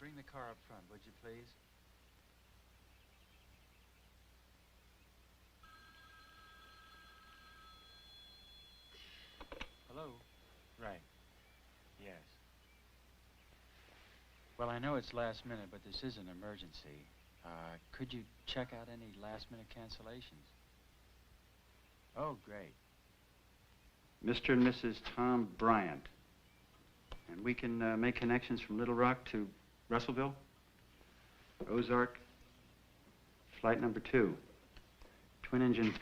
Bring the car up front, would you please? Hello? Right. Yes. Well, I know it's last minute, but this is an emergency. Could you check out any last-minute cancellations? Oh, great. Mr. and Mrs. Tom Bryant. And we can make connections from Little Rock to Russellville, Ozark, flight number 2. Twin engine,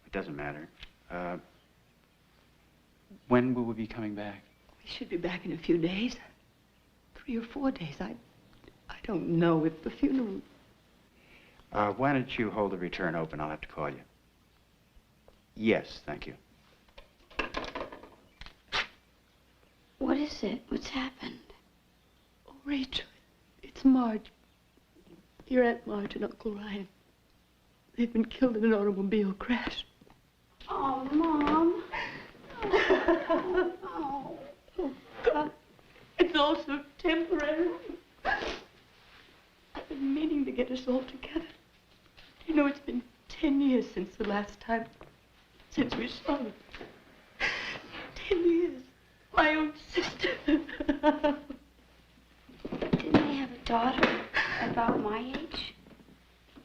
it doesn't matter. When will we be coming back? We should be back in a few days. 3 or 4 days. I don't know if the funeral... Why don't you hold the return open? I'll have to call you. Yes, thank you. What is it? What's happened? Oh, Rachel, it's Marge. Your Aunt Marge and Uncle Ryan. They've been killed in an automobile crash. Oh, Mom. Oh, God. It's all so temporary. I've been meaning to get us all together. You know, it's been 10 years since the last time, since we saw them. 10 years. My own sister. Didn't they have a daughter about my age?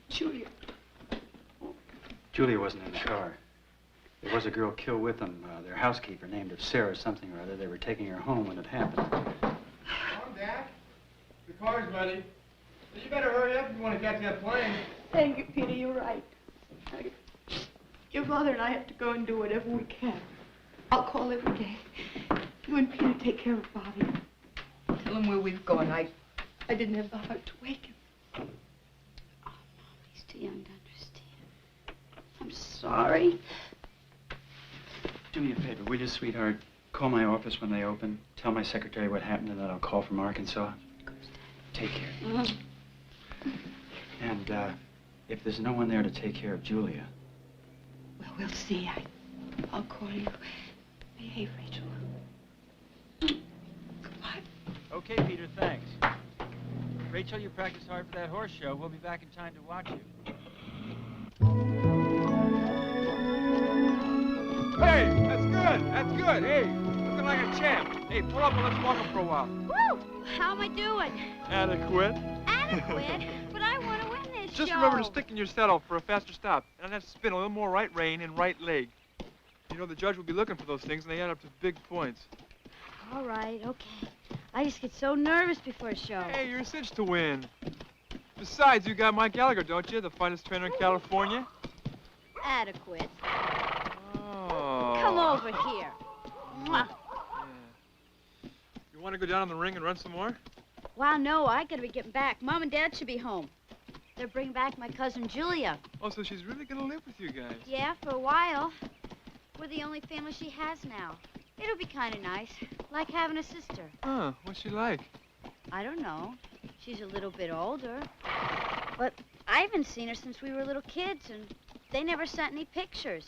Julia. Julia wasn't in the car. There was a girl killed with them, their housekeeper, named of Sarah something or other. They were taking her home when it happened. Come on, Dad. The car's ready. You better hurry up if you want to catch that plane. Thank you, Peter. You're right. Your father and I have to go and do whatever we can. I'll call every day. You and Peter take care of Bobby. Tell him where we've gone. I didn't have the heart to wake him. Oh, Mom, he's too young to understand. I'm sorry. Do me a favor, will you, sweetheart? Call my office when they open. Tell my secretary what happened and that I'll call from Arkansas. Take care. Mm-hmm. And if there's no one there to take care of Julia... Well, we'll see. I'll call you. Behave, Rachel. Goodbye. Okay, Peter, thanks. Rachel, you practice hard for that horse show. We'll be back in time to watch you. Hey, that's good. That's good. Hey, looking like a champ. Hey, pull up and let's walk him for a while. Woo! How am I doing? Adequate. Adequate? But I want to win this Just show. remember to stick in your saddle for a faster stop. And have to spin a little more right rein and right leg. You know, the judge will be looking for those things, and they add up to big points. All right, okay. I just get so nervous before a show. Hey, you're a cinch to win. Besides, you got Mike Gallagher, don't you? The finest trainer in California. Adequate. Oh. Come over here. Mwah. Yeah. You want to go down in the ring and run some more? Wow, no, I gotta be getting back. Mom and Dad should be home. They're bringing back my cousin Julia. Oh, so she's really going to live with you guys. Yeah, for a while. We're the only family she has now. It'll be kind of nice, like having a sister. Huh, what's she like? I don't know. She's a little bit older. But I haven't seen her since we were little kids, and they never sent any pictures.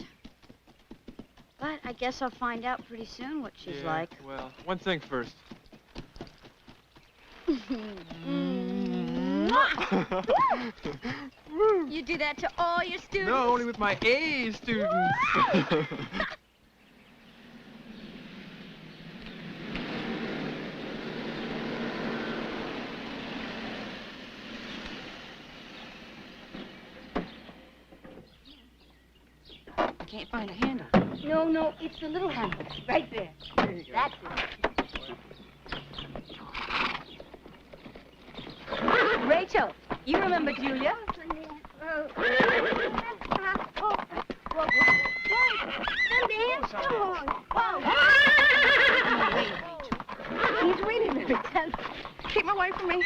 But I guess I'll find out pretty soon what she's like. Well, one thing first. You do that to all your students? No, only with my A students. I can't find a handle. No, it's the little handle. Right there. That's it. Rachel, you remember Julia? He's really very tense. Keep him away from me.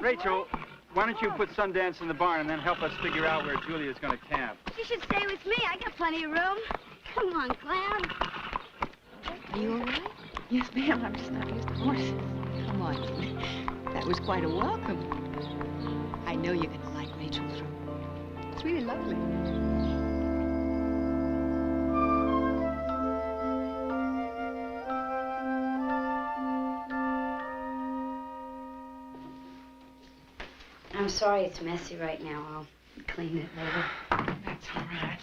Rachel, why don't you put Sundance in the barn and then help us figure out where Julia's going to camp? She should stay with me. I got plenty of room. Come on, Clam. Are you all right? Yes, ma'am. I'm just not used to horses. Come on. That was quite a welcome. I know you're going to like Rachel's room. It's really lovely. I'm sorry it's messy right now. I'll clean it later. That's all right.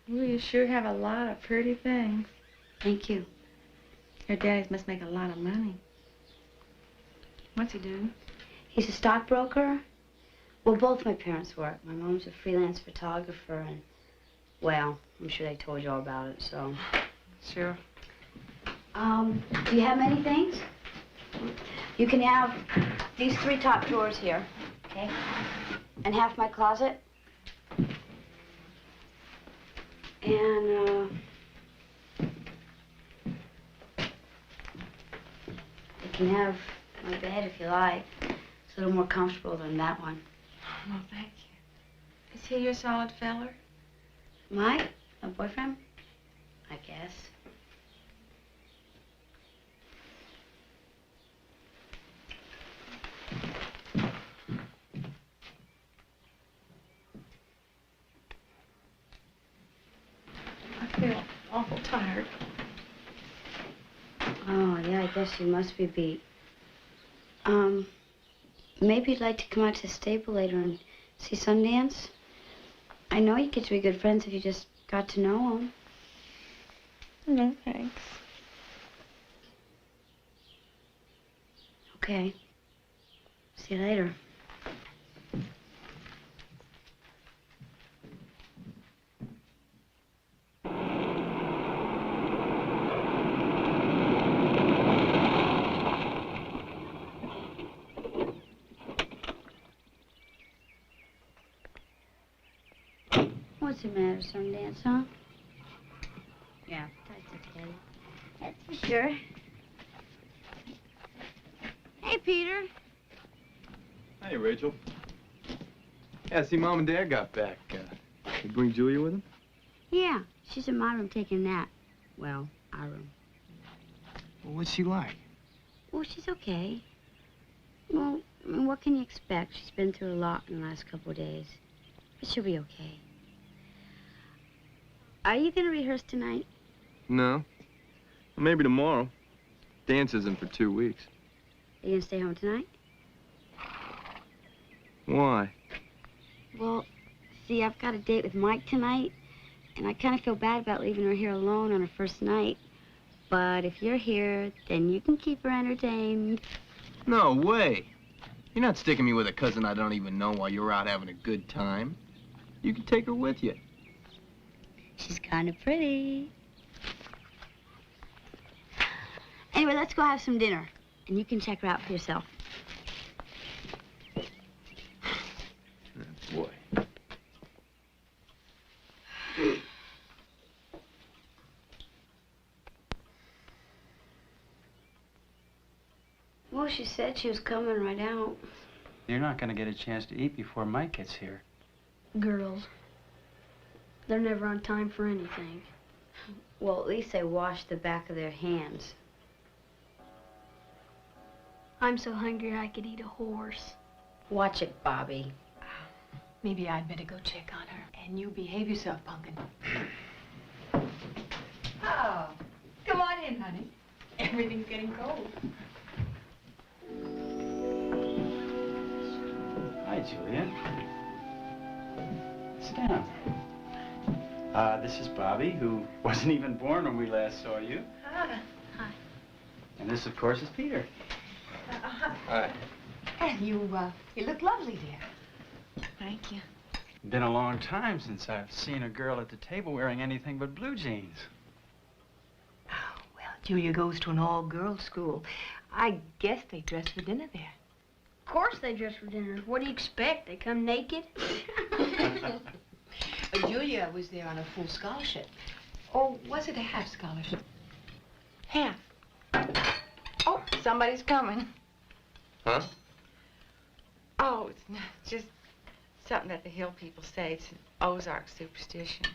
Well, you sure have a lot of pretty things. Thank you. Your daddies must make a lot of money. What's he doing? He's a stockbroker. Well, both my parents work. My mom's a freelance photographer, and, well, I'm sure they told you all about it, so. Sure. Do you have many things? You can have these 3 top drawers here, okay? And half my closet. And, you can have my bed if you like. It's a little more comfortable than that one. No, thank you. Is he your solid feller? My boyfriend? I guess. I feel awful tired. Oh, yeah, I guess you must be beat. Maybe you'd like to come out to the stable later and see Sundance? I know you get to be good friends if you just got to know him. No, thanks. Okay. See you later. What's the matter, Sundance, huh? Yeah, that's okay. That's for sure. Hey, Peter. Hey, Rachel. Yeah, see, Mom and Dad got back. You bring Julia with them? Yeah, she's in my room taking a nap. Well, our room. Well, what's she like? Well, she's okay. Well, I mean, what can you expect? She's been through a lot in the last couple of days. But she'll be okay. Are you going to rehearse tonight? No. Well, maybe tomorrow. Dance isn't for 2 weeks. Are you going to stay home tonight? Why? Well, see, I've got a date with Mike tonight, and I kind of feel bad about leaving her here alone on her first night. But if you're here, then you can keep her entertained. No way. You're not sticking me with a cousin I don't even know while you're out having a good time. You can take her with you. She's kind of pretty. Anyway, let's go have some dinner, and you can check her out for yourself. Boy. Well, she said she was coming right out. You're not going to get a chance to eat before Mike gets here. Girls. They're never on time for anything. Well, at least they wash the back of their hands. I'm so hungry I could eat a horse. Watch it, Bobby. Maybe I'd better go check on her. And you behave yourself, Pumpkin. Oh, come on in, honey. Everything's getting cold. Hi, Julia. Sit down. This is Bobby, who wasn't even born when we last saw you. Hi. And this, of course, is Peter. Hi. And you look lovely, dear. Thank you. Been a long time since I've seen a girl at the table wearing anything but blue jeans. Oh, well, Julia goes to an all-girls school. I guess they dress for dinner there. Of course they dress for dinner. What do you expect? They come naked? Julia was there on a full scholarship. Or was it a half scholarship? Half. Oh, somebody's coming. Huh? Oh, it's not just something that the Hill people say. It's an Ozark superstition.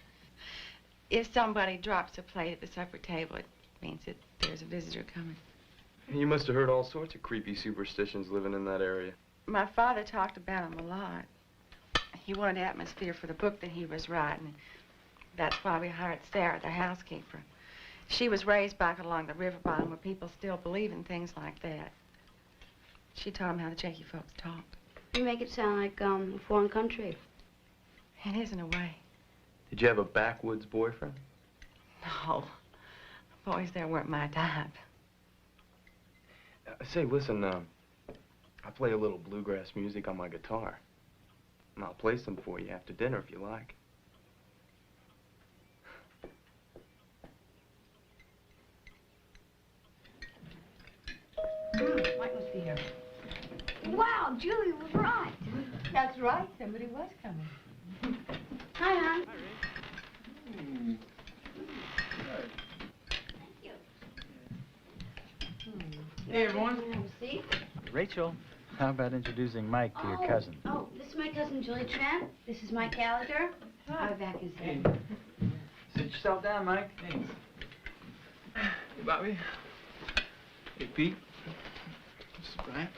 If somebody drops a plate at the supper table, it means that there's a visitor coming. You must have heard all sorts of creepy superstitions living in that area. My father talked about them a lot. He wanted atmosphere for the book that he was writing. That's why we hired Sarah, the housekeeper. She was raised back along the river bottom where people still believe in things like that. She taught him how the Jakey folks talk. You make it sound like a foreign country. It is in a way. Did you have a backwoods boyfriend? No. Boys there weren't my type. Say, listen, I play a little bluegrass music on my guitar. And I'll play some for you after dinner if you like. Mike must be here. Wow, Julie was right. That's right. Somebody was coming. Hi, hon. Hey, everyone. Have a seat. Rachel, how about introducing Mike to your cousin? Oh, this is my cousin Julie Trent. This is Mike Gallagher. My back is Hey. there. Sit yourself down, Mike. Thanks. Hey, Bobby. Hey, Pete. This is Brian.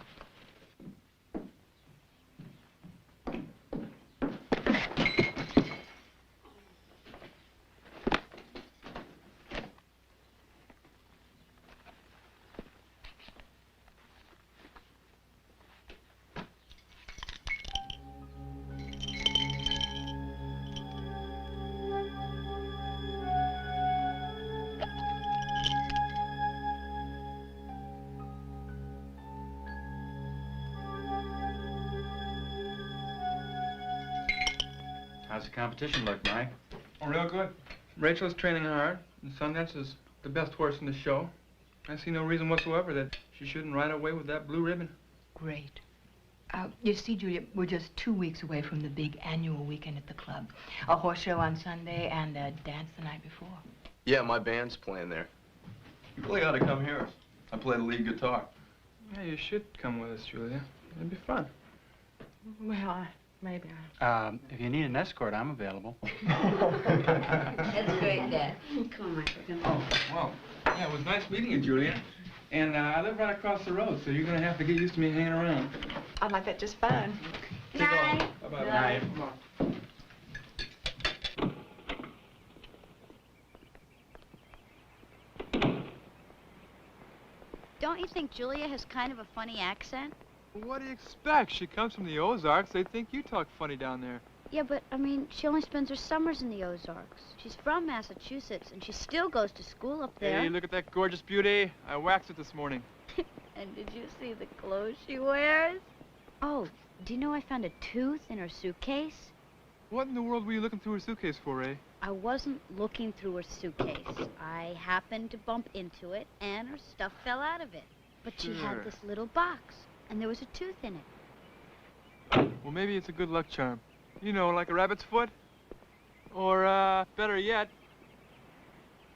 How's the competition look, Mike? Oh, real good. Rachel's training hard, and Sundance is the best horse in the show. I see no reason whatsoever that she shouldn't ride away with that blue ribbon. Great. You see, Julia, we're just 2 weeks away from the big annual weekend at the club. A horse show on Sunday and a dance the night before. Yeah, my band's playing there. You really ought to come here. I play the lead guitar. Yeah, you should come with us, Julia. It'd be fun. Well, maybe If you need an escort, I'm available. That's great, Dad. Come on, Mike. We're Oh, gonna... well, yeah, it was nice meeting you, Julia. And I live right across the road, so you're going to have to get used to me hanging around. I'd like that just fine. Night. Bye-bye. Night. Come on. Don't you think Julia has kind of a funny accent? Well, what do you expect? She comes from the Ozarks. They think you talk funny down there. Yeah, but, I mean, she only spends her summers in the Ozarks. She's from Massachusetts, and she still goes to school up there. Hey, look at that gorgeous beauty. I waxed it this morning. And did you see the clothes she wears? Oh, do you know I found a tooth in her suitcase? What in the world were you looking through her suitcase for, Ray? I wasn't looking through her suitcase. I happened to bump into it, and her stuff fell out of it. But she Sure. had this little box, and there was a tooth in it. Well, maybe it's a good luck charm. You know, like a rabbit's foot. Or, better yet,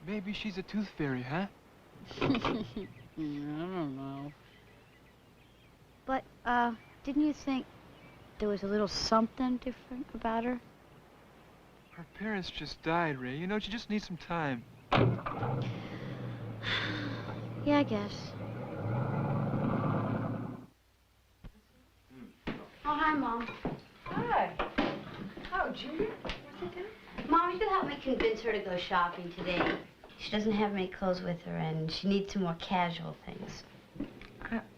maybe she's a tooth fairy, huh? I don't know. But, didn't you think there was a little something different about her? Her parents just died, Ray. You know, she just needs some time. Yeah, I guess. Oh, hi, Mom. Hi. Oh, Julia, what's it doing? Mom, you could help me convince her to go shopping today. She doesn't have any clothes with her, and she needs some more casual things.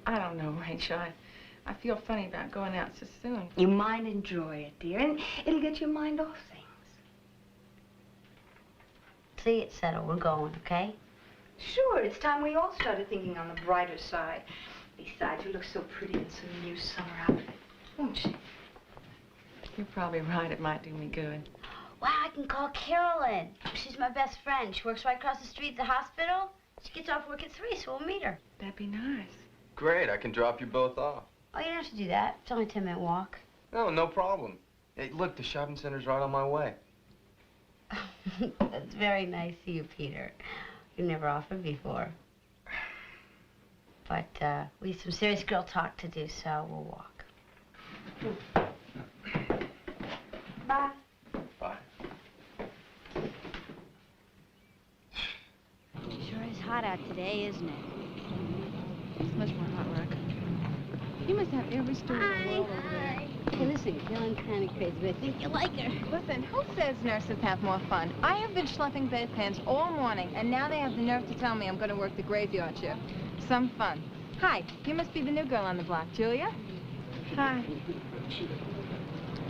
I don't know, Rachel. I feel funny about going out so soon. You might enjoy it, dear, and it'll get your mind off things. See, it's settled. We're going, okay? Sure, it's time we all started thinking on the brighter side. Besides, you look so pretty in some new summer outfit, won't you? You're probably right. It might do me good. Wow, I can call Carolyn. She's my best friend. She works right across the street at the hospital. She gets off work at 3, so we'll meet her. That'd be nice. Great, I can drop you both off. Oh, you don't have to do that. It's only a 10-minute walk. No, no problem. Hey, look, the shopping center's right on my way. That's very nice of you, Peter. You never offered before. But we have some serious girl talk to do, so we'll walk. Bye. Bye. Sure is hot out today, isn't it? It's much more hot work. You must have every story in the world over there. Hey, listen, you're feeling kind of crazy, but I think you like her. Listen, who says nurses have more fun? I have been schlepping bedpans all morning, and now they have the nerve to tell me I'm going to work the graveyard shift. Some fun. Hi, you must be the new girl on the block, Julia? Hi.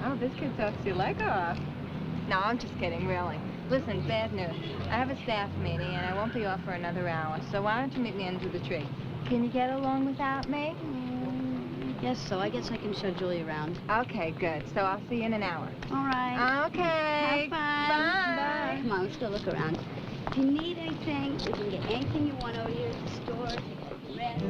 Oh, this kid talks your leg off. No, I'm just kidding, really. Listen, bad news. I have a staff meeting, and I won't be off for another hour, so why don't you meet me under the tree? Can you get along without me? Yes, so I guess I can show Julie around. Okay, good. So I'll see you in an hour. All right. Okay. Have fun. Bye. Come on, let's go look around. If you need anything, you can get anything you want over here at the store. Take a rest.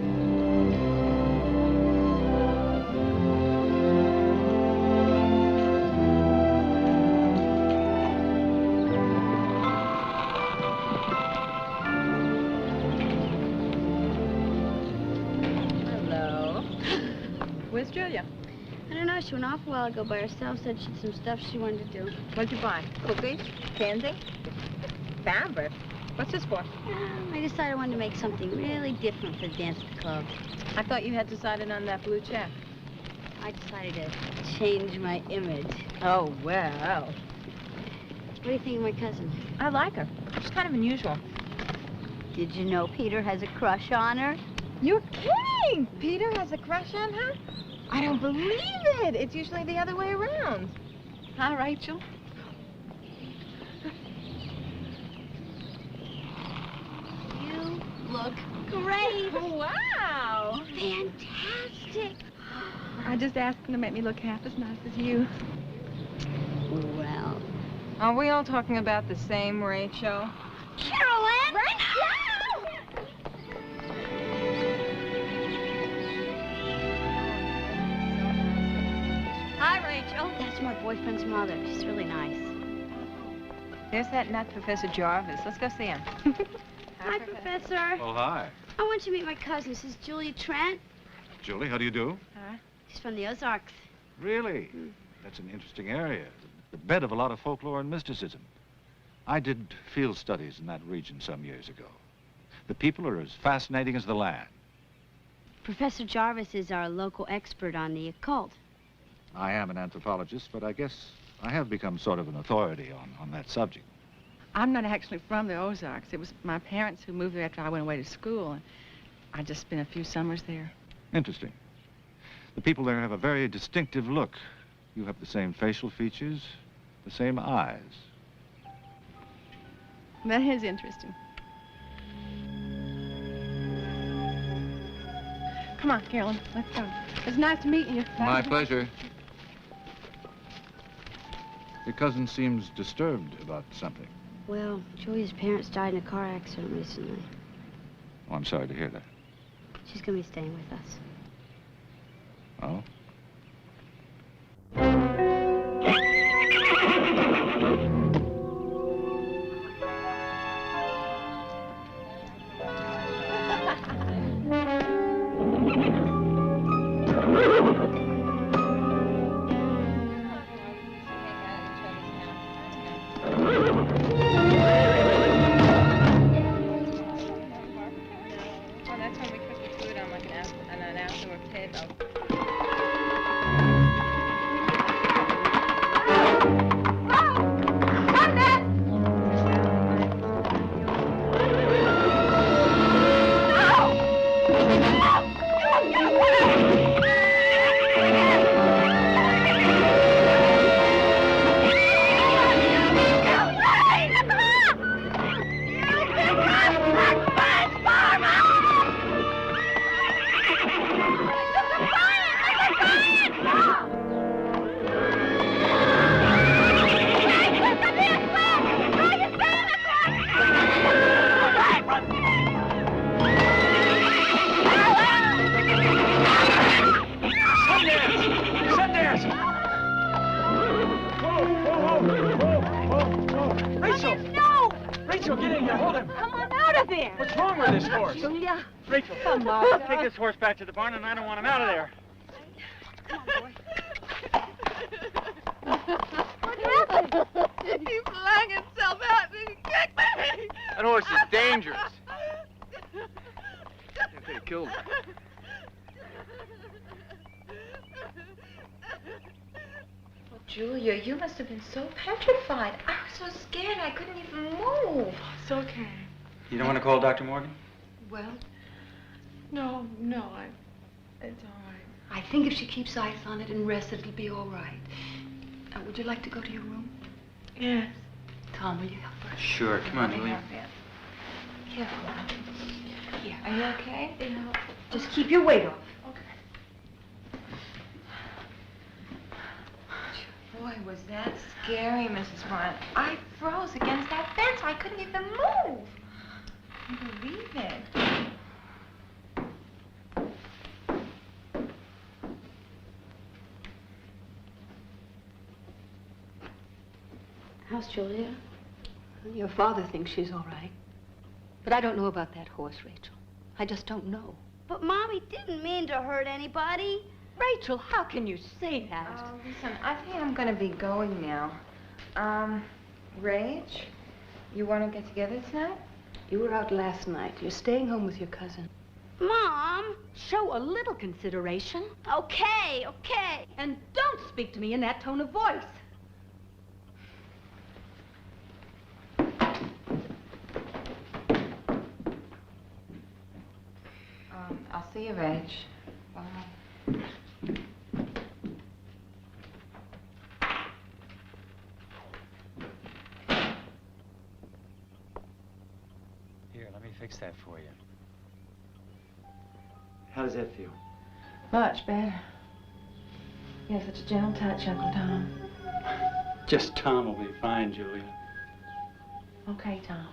Where's Julia? I don't know, she went off a while ago by herself, said she had some stuff she wanted to do. What'd you buy? Cookies? Candy? Fabric? What's this for? I decided I wanted to make something really different for the dance at the club. I thought you had decided on that blue check. I decided to change my image. Oh, well. What do you think of my cousin? I like her. She's kind of unusual. Did you know Peter has a crush on her? You're kidding! Peter has a crush on her? I don't believe it. It's usually the other way around. Huh, Rachel? You look great. Wow! Fantastic. I just asked him to make me look half as nice as you. Well, Are we all talking about the same Rachel? Carolyn! Hi, Rachel. That's my boyfriend's mother. She's really nice. There's that nut Professor Jarvis. Let's go see him. Hi, Professor. Oh, hi. I want you to meet my cousin. This is Julia Trent. Julie, how do you do? She's from the Ozarks. Really? That's an interesting area. The bed of a lot of folklore and mysticism. I did field studies in that region some years ago. The people are as fascinating as the land. Professor Jarvis is our local expert on the occult. I am an anthropologist, but I guess I have become sort of an authority on that subject. I'm not actually from the Ozarks. It was my parents who moved there after I went away to school, and I just spent a few summers there. Interesting. The people there have a very distinctive look. You have the same facial features, the same eyes. That is interesting. Come on, Carolyn, let's go. It's nice to meet you. My pleasure. Your cousin seems disturbed about something. Well, Julia's parents died in a car accident recently. Oh, I'm sorry to hear that. She's going to be staying with us. Oh? Oh, that's when we cook the food on like an outdoor table. Yes! Whoa! Rachel! No! Rachel, get in here. Hold him. Come on out of there! What's wrong with this horse? Julia, Rachel, come on. take this horse back to the barn, and I don't want him out of there. Come on, boy. What happened? He flung himself out and he kicked me. That horse is dangerous. If they killed him. Well, Julia, you must have been so petrified. I was so scared I couldn't even move. It's okay. You don't want to call Dr. Morgan? Well, No, it's all right. I think if she keeps eyes on it and rests, it'll be all right. Would you like to go to your room? Yes. Tom, will you help her? Sure. Come on, Julia. Careful now. Here. Are you okay? Yeah. Just keep your weight off. Boy, was that scary, Mrs. Bryant. I froze against that fence. I couldn't even move. I can't believe it. How's Julia? Your father thinks she's all right. But I don't know about that horse, Rachel. I just don't know. But Mommy didn't mean to hurt anybody. Rachel, how can you say that? Oh, listen, I think I'm going to be going now. Rach, you want to get together tonight? You were out last night. You're staying home with your cousin. Mom! Show a little consideration. Okay. And don't speak to me in that tone of voice. I'll see you, Rach. Bye. Here, let me fix that for you. How does that feel? Much better. You have such a gentle touch, Uncle Tom. Just Tom will be fine, Julia. Okay, Tom.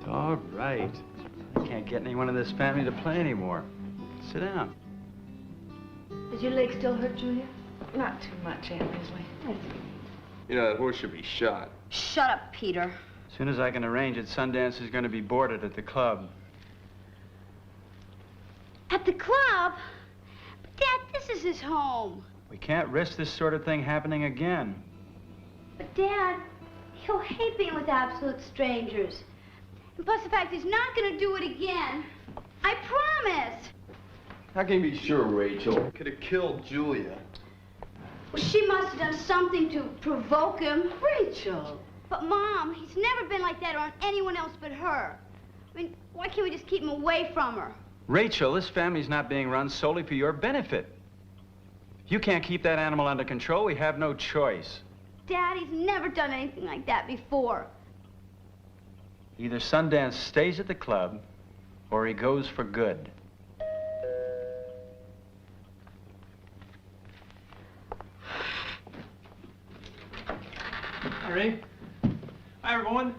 All right. I can't get anyone in this family to play anymore. Sit down. Does your leg still hurt, Julia? Not too much, Aunt Leslie. You know, that horse should be shot. Shut up, Peter. As soon as I can arrange it, Sundance is going to be boarded at the club. At the club? But Dad, this is his home. We can't risk this sort of thing happening again. But Dad, he'll hate being with absolute strangers. And plus the fact he's not gonna do it again. I promise. How can you be sure, Rachel? Could have killed Julia. Well, she must have done something to provoke him. Rachel. But Mom, he's never been like that on anyone else but her. I mean, why can't we just keep him away from her? Rachel, this family's not being run solely for your benefit. If you can't keep that animal under control, we have no choice. Dad, he's never done anything like that before. Either Sundance stays at the club, or he goes for good. Harry? Hi, everyone.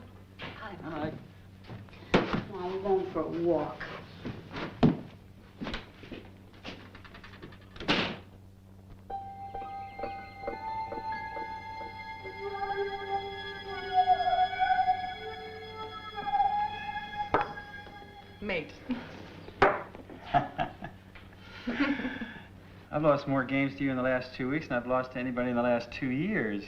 Hi. Come on, we're going for a walk. Mate. I've lost more games to you in the last 2 weeks than I've lost to anybody in the last 2 years.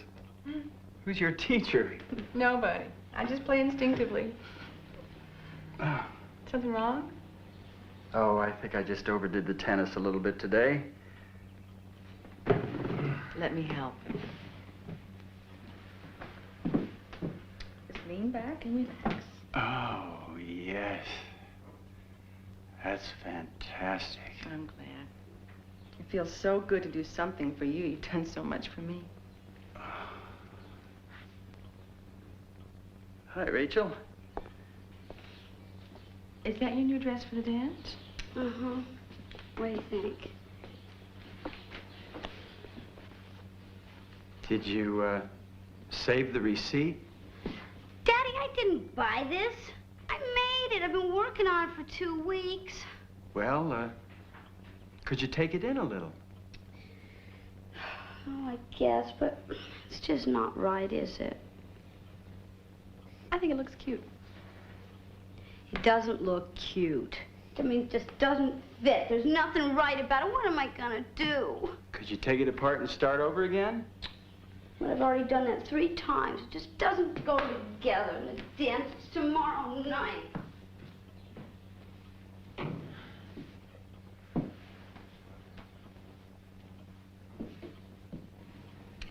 Who's your teacher? Nobody. I just play instinctively. Something wrong? Oh, I think I just overdid the tennis a little bit today. Let me help. Just lean back and relax. Oh, yes. That's fantastic. I'm glad. It feels so good to do something for you. You've done so much for me. Hi, Rachel. Is that your new dress for the dance? Uh-huh. What do you think? Did you, save the receipt? Daddy, I didn't buy this. I made it. I've been working on it for 2 weeks. Well, could you take it in a little? Oh, I guess, but it's just not right, is it? I think it looks cute. It doesn't look cute. I mean, it just doesn't fit. There's nothing right about it. What am I gonna do? Could you take it apart and start over again? Well, I've already done that 3 times. It just doesn't go together. And the dance is tomorrow night.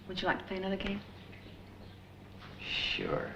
Would you like to play another game? Sure.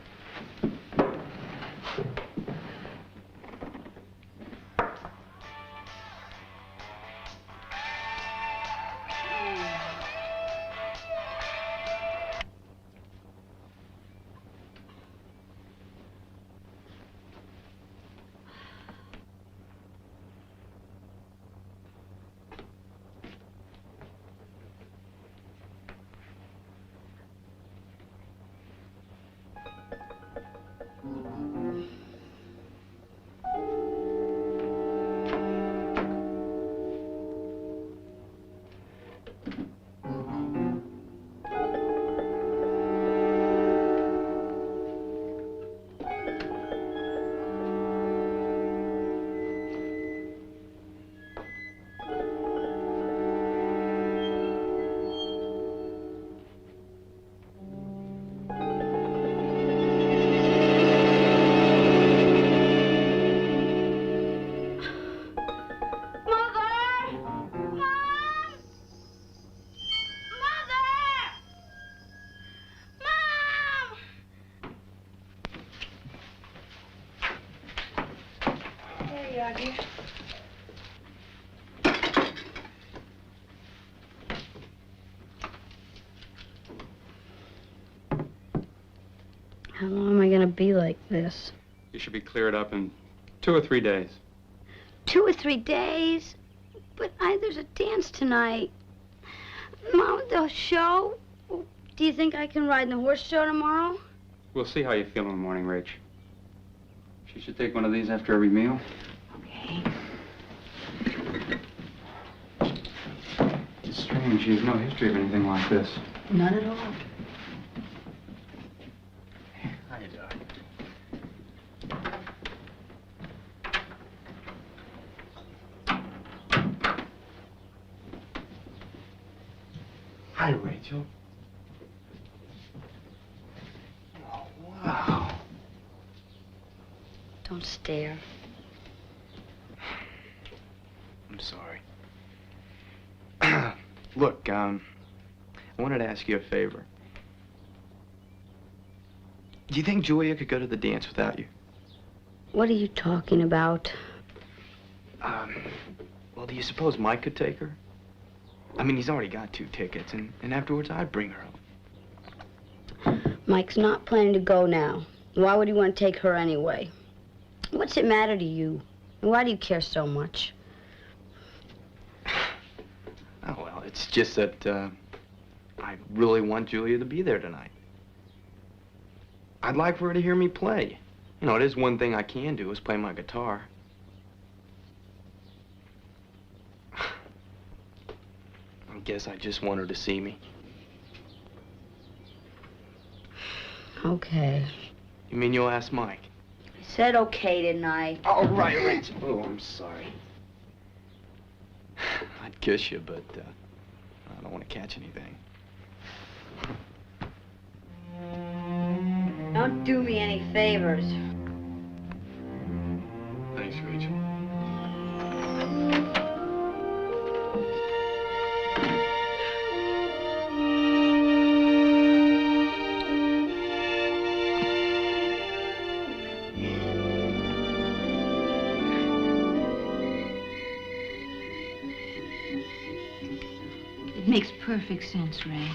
How long am I gonna be like this? You should be cleared up in 2 or 3 days. 2 or 3 days? But there's a dance tonight. Mom, the show? Do you think I can ride in the horse show tomorrow? We'll see how you feel in the morning, Rach. She should take one of these after every meal. Okay. It's strange. She has no history of anything like this. None at all. How you doing? Hi, Rachel. Oh, wow. Don't stare. I'm sorry. Look, I wanted to ask you a favor. Do you think Julia could go to the dance without you? What are you talking about? Well, do you suppose Mike could take her? I mean, he's already got 2 tickets, and afterwards I'd bring her up. Mike's not planning to go now. Why would he want to take her anyway? What's it matter to you? Why do you care so much? Oh, well, it's just that, I really want Julia to be there tonight. I'd like for her to hear me play. You know, it is one thing I can do, is play my guitar. I guess I just want her to see me. Okay. You mean you'll ask Mike? I said okay, didn't I? Oh, right, Rachel. Oh, I'm sorry. I'd kiss you, but, I don't want to catch anything. Don't do me any favors. Thanks, Rachel. It makes perfect sense, Ray.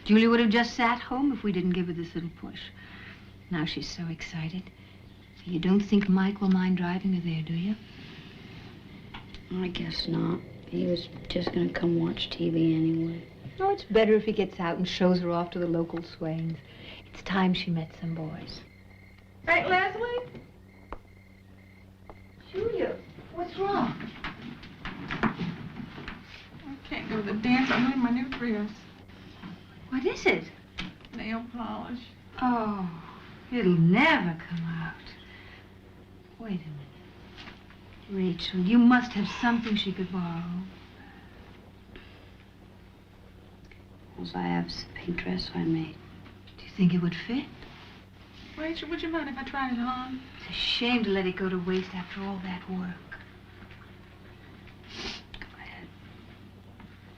Julie would have just sat home if we didn't give her this little push. Now she's so excited. You don't think Mike will mind driving her there, do you? I guess not. He was just gonna come watch TV anyway. No, it's better if he gets out and shows her off to the local swains. It's time she met some boys. Right, Leslie? Julia, what's wrong? I can't go to the dance. I'm wearing my new dress. What is it? Nail polish. Oh, it'll never come out. Wait a minute. Rachel, you must have something she could borrow. Also, I have this pink dress I made. Do you think it would fit? Rachel, would you mind if I tried it on? It's a shame to let it go to waste after all that work. Go ahead.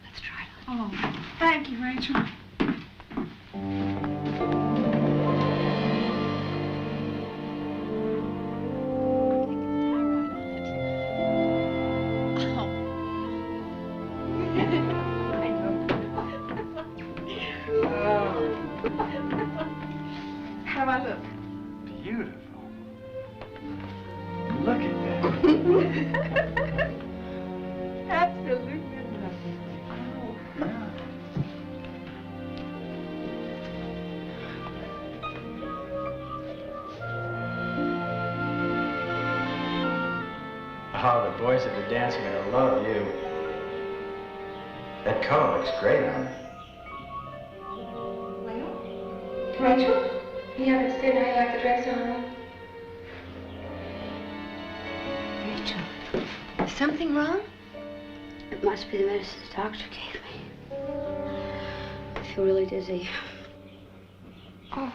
Let's try it. Oh, thank you, Rachel. How do I look? Beautiful. Look at that. Absolutely lovely. Oh, the boys at the dance are gonna love you. That color looks great on her. Rachel? You haven't said how you like the dress on. Rachel, is something wrong? It must be the medicine the doctor gave me. I feel really dizzy. Oh.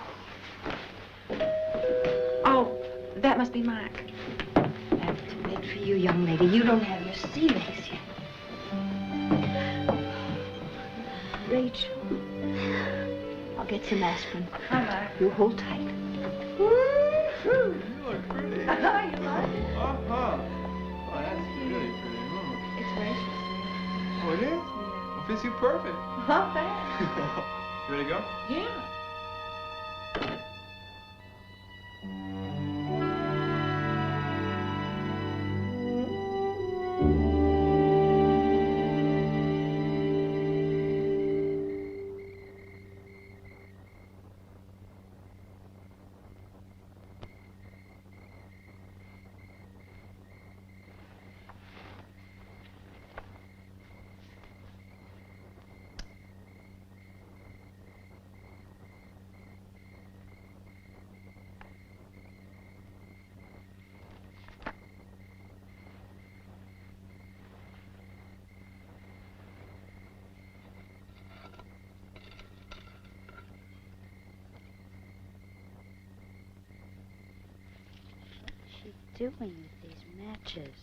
Oh, that must be Mike. That's too late for you, young lady. You don't have your sea legs yet. Rachel, I'll get some aspirin. All right. You hold tight. You look pretty. You like it? Uh-huh. Oh, that's really pretty. It's Rachel. Oh, it is? Well, fits you perfect. Not bad. You ready to go? Yeah. Doing with these matches?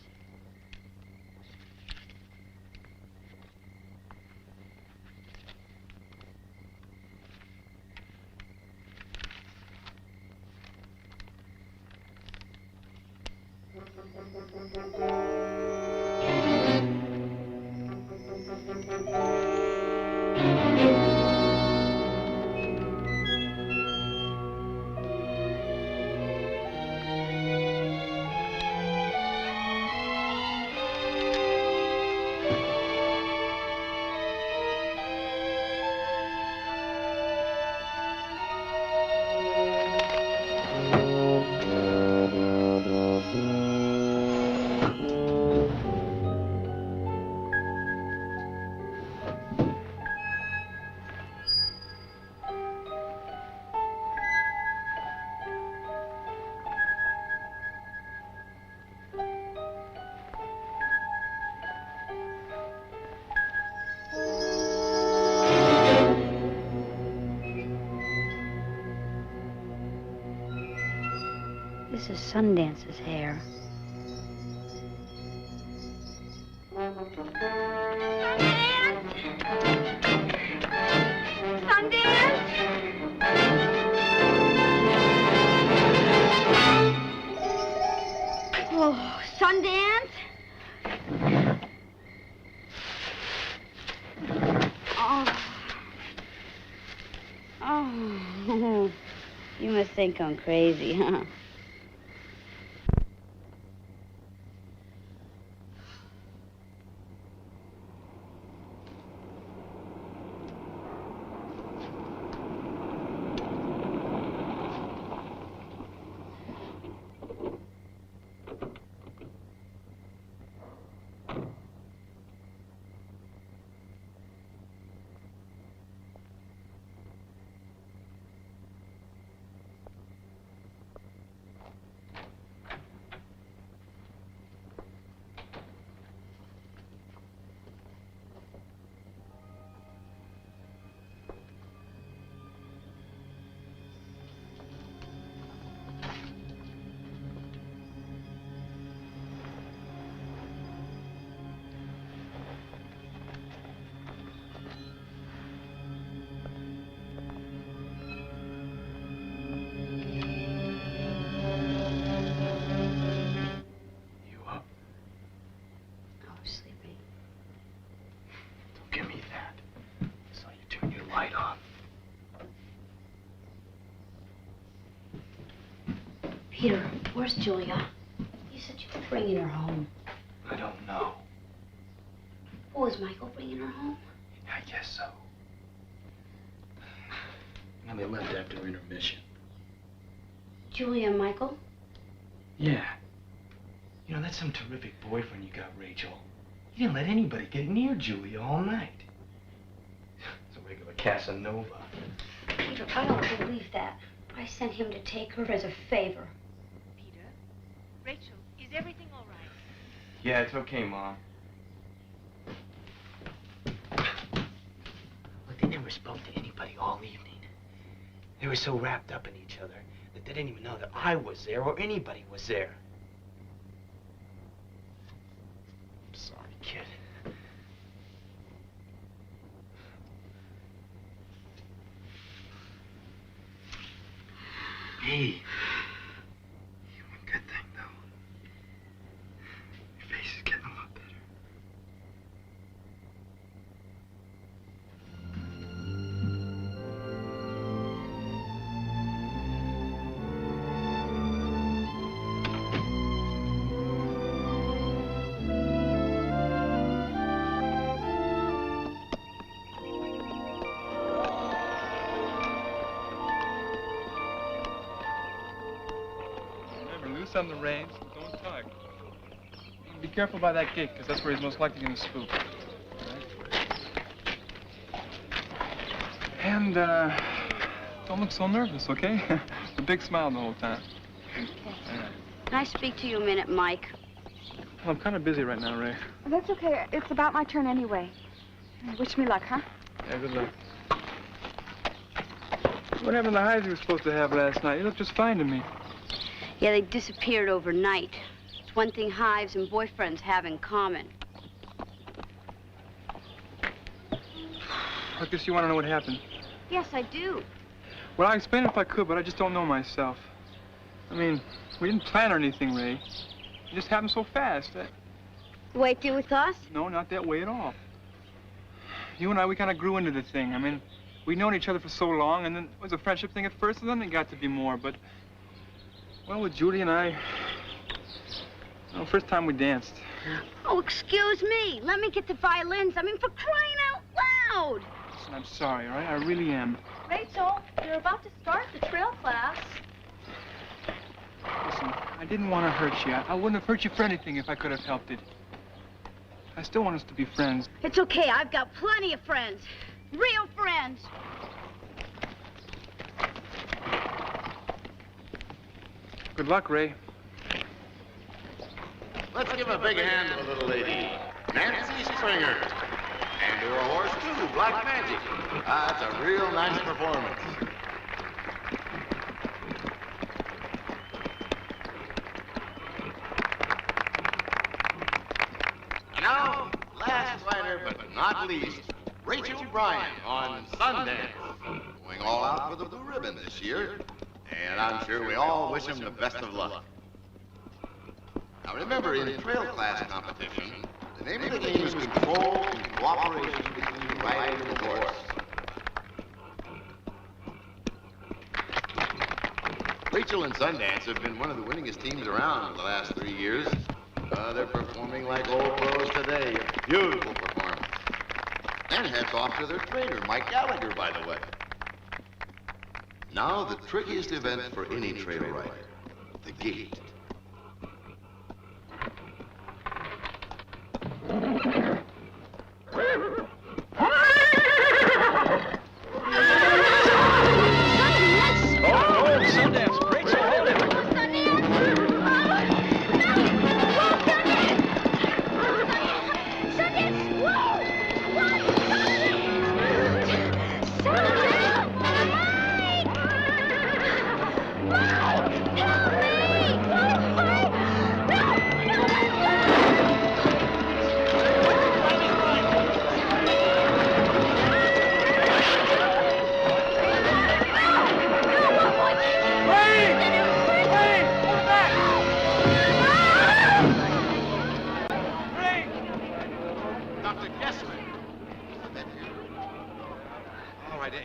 This is Sundance's hair. Oh, Sundance? Oh, you must think I'm crazy, huh? Peter, where's Julia? You said you were bringing her home. I don't know. Was Michael bringing her home? I guess so. Now they left after intermission. Julia and Michael? Yeah. You know, that's some terrific boyfriend you got, Rachel. You didn't let anybody get near Julia all night. It's a regular Casanova. Peter, I don't believe that. I sent him to take her as a favor. Peter? Rachel, is everything all right? Yeah, it's okay, Mom. Look, they never spoke to anybody all evening. They were so wrapped up in each other that they didn't even know that I was there or anybody was there. I'm sorry, kid. Hey. One good thing, though. Your face is getting a lot better. On the reins, don't tug. Be careful by that gate, because that's where he's most likely going to spook. Right. And, don't look so nervous, okay? A big smile the whole time. Okay. Can I speak to you a minute, Mike? Well, I'm kind of busy right now, Ray. That's okay. It's about my turn anyway. Wish me luck, huh? Yeah, good luck. What happened to the hives you were supposed to have last night? You looked just fine to me. Yeah, they disappeared overnight. It's one thing hives and boyfriends have in common. I guess you want to know what happened. Yes, I do. Well, I'd explain it if I could, but I just don't know myself. I mean, we didn't plan or anything, Ray. It just happened so fast. The way it did with us? No, not that way at all. You and I, we kind of grew into the thing. I mean, we'd known each other for so long, and then it was a friendship thing at first, and then it got to be more, but... Well, with Judy and I, well, first time we danced. Oh, excuse me. Let me get the violins. I mean, for crying out loud. Listen, I'm sorry, all right? I really am. Rachel, you're about to start the trail class. Listen, I didn't want to hurt you. I wouldn't have hurt you for anything if I could have helped it. I still want us to be friends. It's okay. I've got plenty of friends. Real friends. Good luck, Ray. Let's give a big hand to the little lady, Nancy Springer. And to her horse, too, Black Magic. That's a real nice performance. And now, last rider, but not least, Rachel Bryan on Sundance. Going all out for the blue ribbon this year. And I'm sure we all wish him the best of luck. Now remember, in trail class competition, the name of the game is control and cooperation between the rider and the horse. Rachel and Sundance have been one of the winningest teams around for the last 3 years. They're performing like old pros today. A beautiful performance. And hats off to their trainer, Mike Gallagher, by the way. Now, the trickiest event for any trail rider, the gate. Sundance, Rachel, hold it.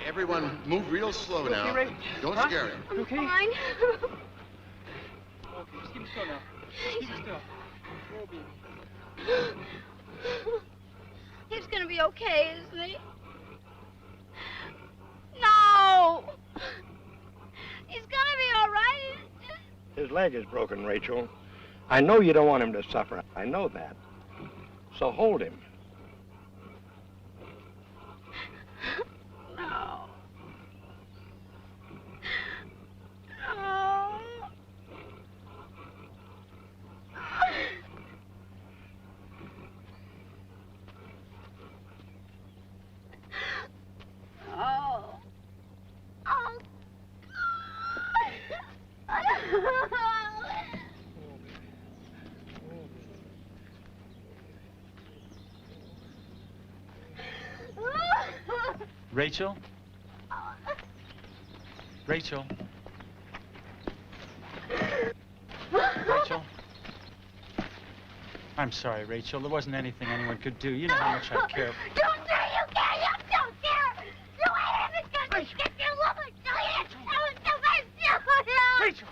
Everyone, move real slow now. Don't scare him. I'm fine. her still now. Keep her still. Oh, baby. He's gonna be okay, isn't he? No! He's gonna be all right. His leg is broken, Rachel. I know you don't want him to suffer. I know that. So hold him. No. No. Oh. Oh. Rachel? Rachel? Rachel? I'm sorry, Rachel. There wasn't anything anyone could do. You know how much I care. Don't say you care! You don't care! You ain't even gonna get your woman! Rachel!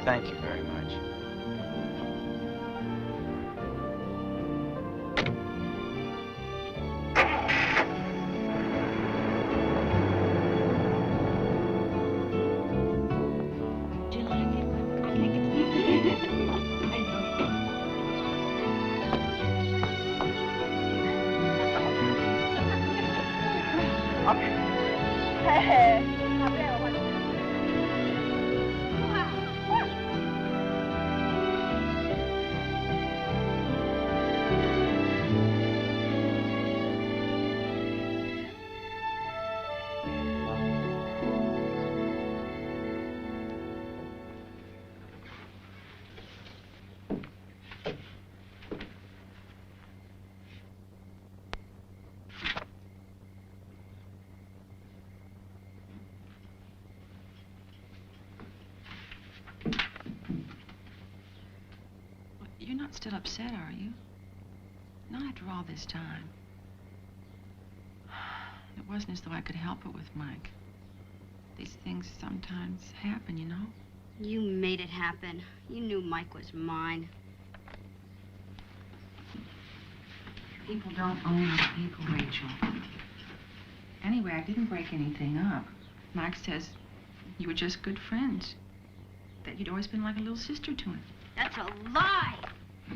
Thank you very much. Do you like it? I think it's I know. Hey. You're not still upset, are you? Not after all this time. It wasn't as though I could help it with Mike. These things sometimes happen, you know? You made it happen. You knew Mike was mine. People don't own other people, Rachel. Anyway, I didn't break anything up. Mike says you were just good friends. That you'd always been like a little sister to him. That's a lie.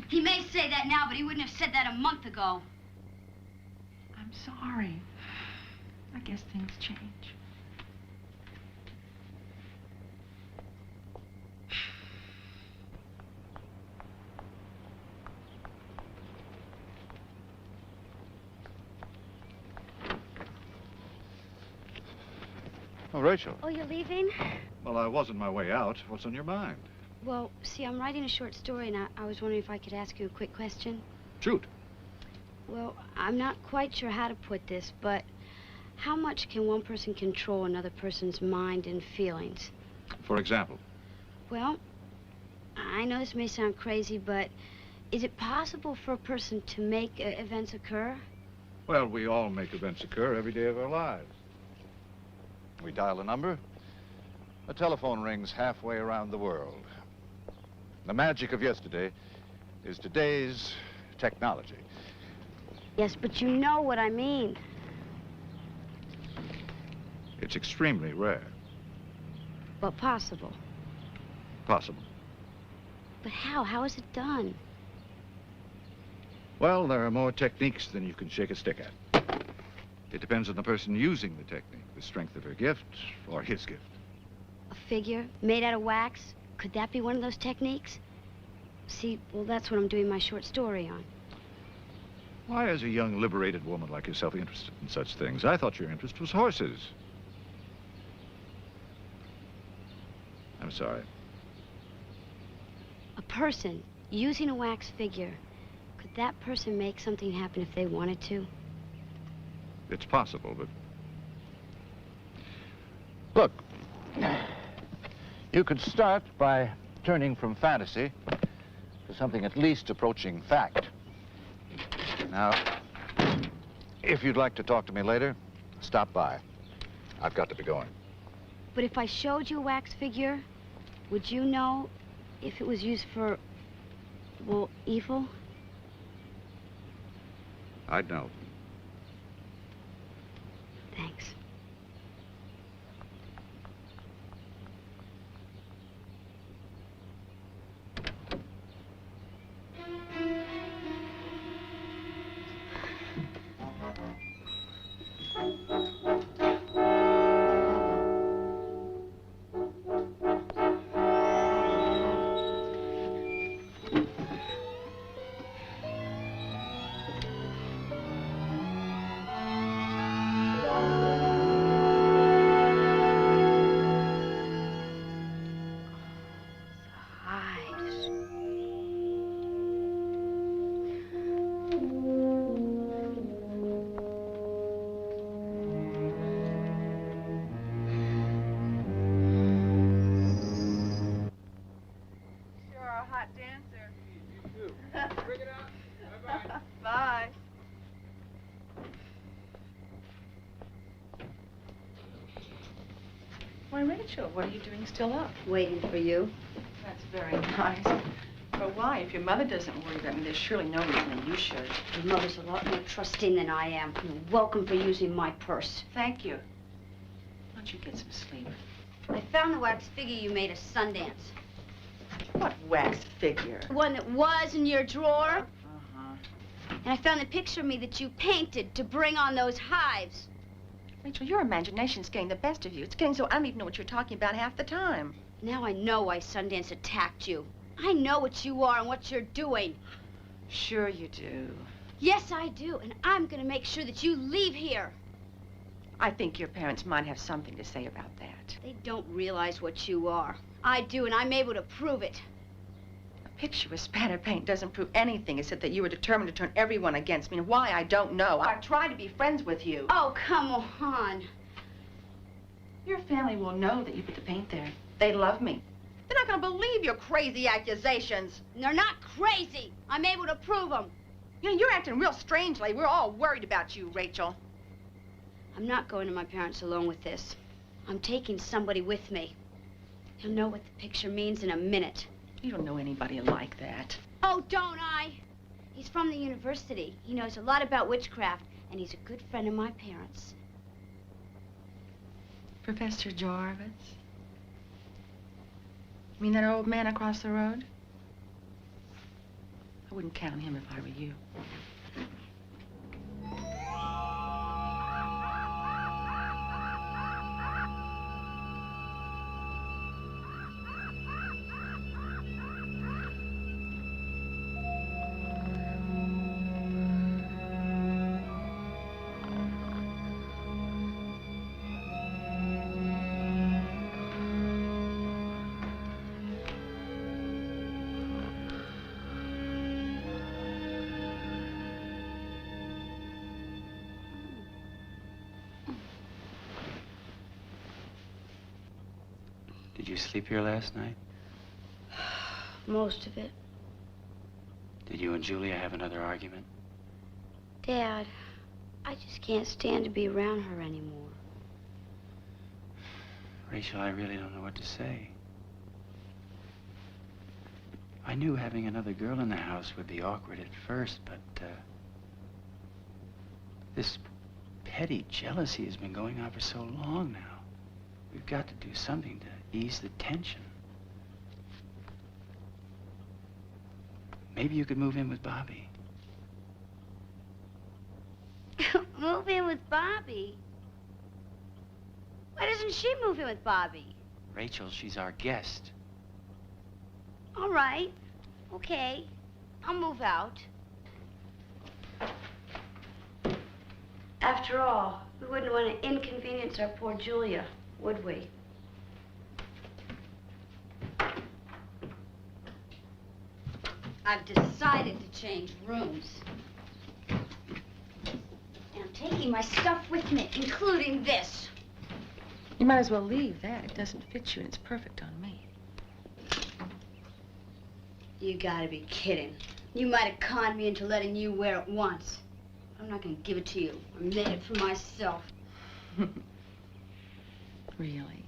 He may say that now, but he wouldn't have said that a month ago. I'm sorry. I guess things change. Oh, Rachel. Oh, you're leaving? Well, I was on my way out. What's on your mind? Well, see, I'm writing a short story, and I was wondering if I could ask you a quick question. Shoot. Well, I'm not quite sure how to put this, but how much can one person control another person's mind and feelings? For example? Well, I know this may sound crazy, but is it possible for a person to make events occur? Well, we all make events occur every day of our lives. We dial a number. A telephone rings halfway around the world. The magic of yesterday is today's technology. Yes, but you know what I mean. It's extremely rare. But possible. Possible. But how? How is it done? Well, there are more techniques than you can shake a stick at. It depends on the person using the technique, the strength of her gift or his gift. A figure made out of wax? Could that be one of those techniques? See, well, that's what I'm doing my short story on. Why is a young, liberated woman like yourself interested in such things? I thought your interest was horses. sorry. A person using a wax figure, could that person make something happen if they wanted to? It's possible, but... Look, you could start by turning from fantasy to something at least approaching fact. Now, if you'd like to talk to me later, stop by. I've got to be going. But if I showed you a wax figure, would you know if it was used for, well, evil? I'd know. Thanks. Bye. Why, Rachel, what are you doing still up? Waiting for you. That's very nice. But why? If your mother doesn't worry about me, there's surely no reason that you should. Your mother's a lot more trusting than I am. You're welcome for using my purse. Thank you. Why don't you get some sleep? I found the wax figure you made at Sundance. What wax figure? The one that was in your drawer. Uh-huh. And I found the picture of me that you painted to bring on those hives. Rachel, your imagination's getting the best of you. It's getting so I don't even know what you're talking about half the time. Now I know why Sundance attacked you. I know what you are and what you're doing. Sure you do. Yes, I do. And I'm going to make sure that you leave here. I think your parents might have something to say about that. They don't realize what you are. I do, and I'm able to prove it. A picture with spatter paint doesn't prove anything except that you were determined to turn everyone against me. And why, I don't know. I've tried to be friends with you. Oh, come on. Your family will know that you put the paint there. They love me. They're not going to believe your crazy accusations. They're not crazy. I'm able to prove them. You know, you're acting real strangely. We're all worried about you, Rachel. I'm not going to my parents alone with this. I'm taking somebody with me. He'll know what the picture means in a minute. You don't know anybody like that. Oh, don't I? He's from the university. He knows a lot about witchcraft, and he's a good friend of my parents. Professor Jarvis? You mean that old man across the road? I wouldn't count him if I were you. Did you sleep here last night? Most of it. Did you and Julia have another argument? Dad, I just can't stand to be around her anymore. Rachel, I really don't know what to say. I knew having another girl in the house would be awkward at first, but, this petty jealousy has been going on for so long now. We've got to do something to ease the tension. Maybe you could move in with Bobby. Move in with Bobby? Why doesn't she move in with Bobby? Rachel, she's our guest. All right. Okay. I'll move out. After all, we wouldn't want to inconvenience our poor Julia, would we? I've decided to change rooms. And I'm taking my stuff with me, including this. You might as well leave that. It doesn't fit you, and it's perfect on me. You gotta be kidding. You might have conned me into letting you wear it once. I'm not gonna give it to you. I made it for myself. Really?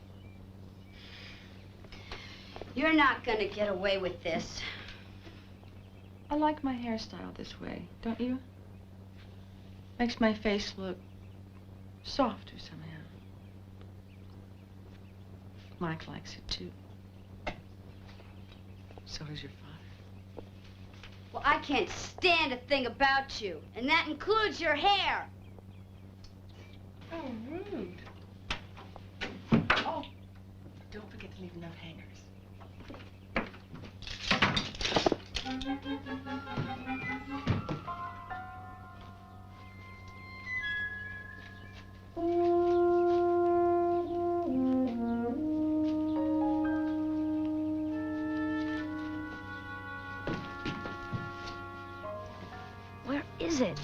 You're not gonna get away with this. I like my hairstyle this way, don't you? Makes my face look softer somehow. Mike likes it too. So does your father. Well, I can't stand a thing about you, and that includes your hair. Oh, rude. Oh, don't forget to leave enough hangers. Where is it?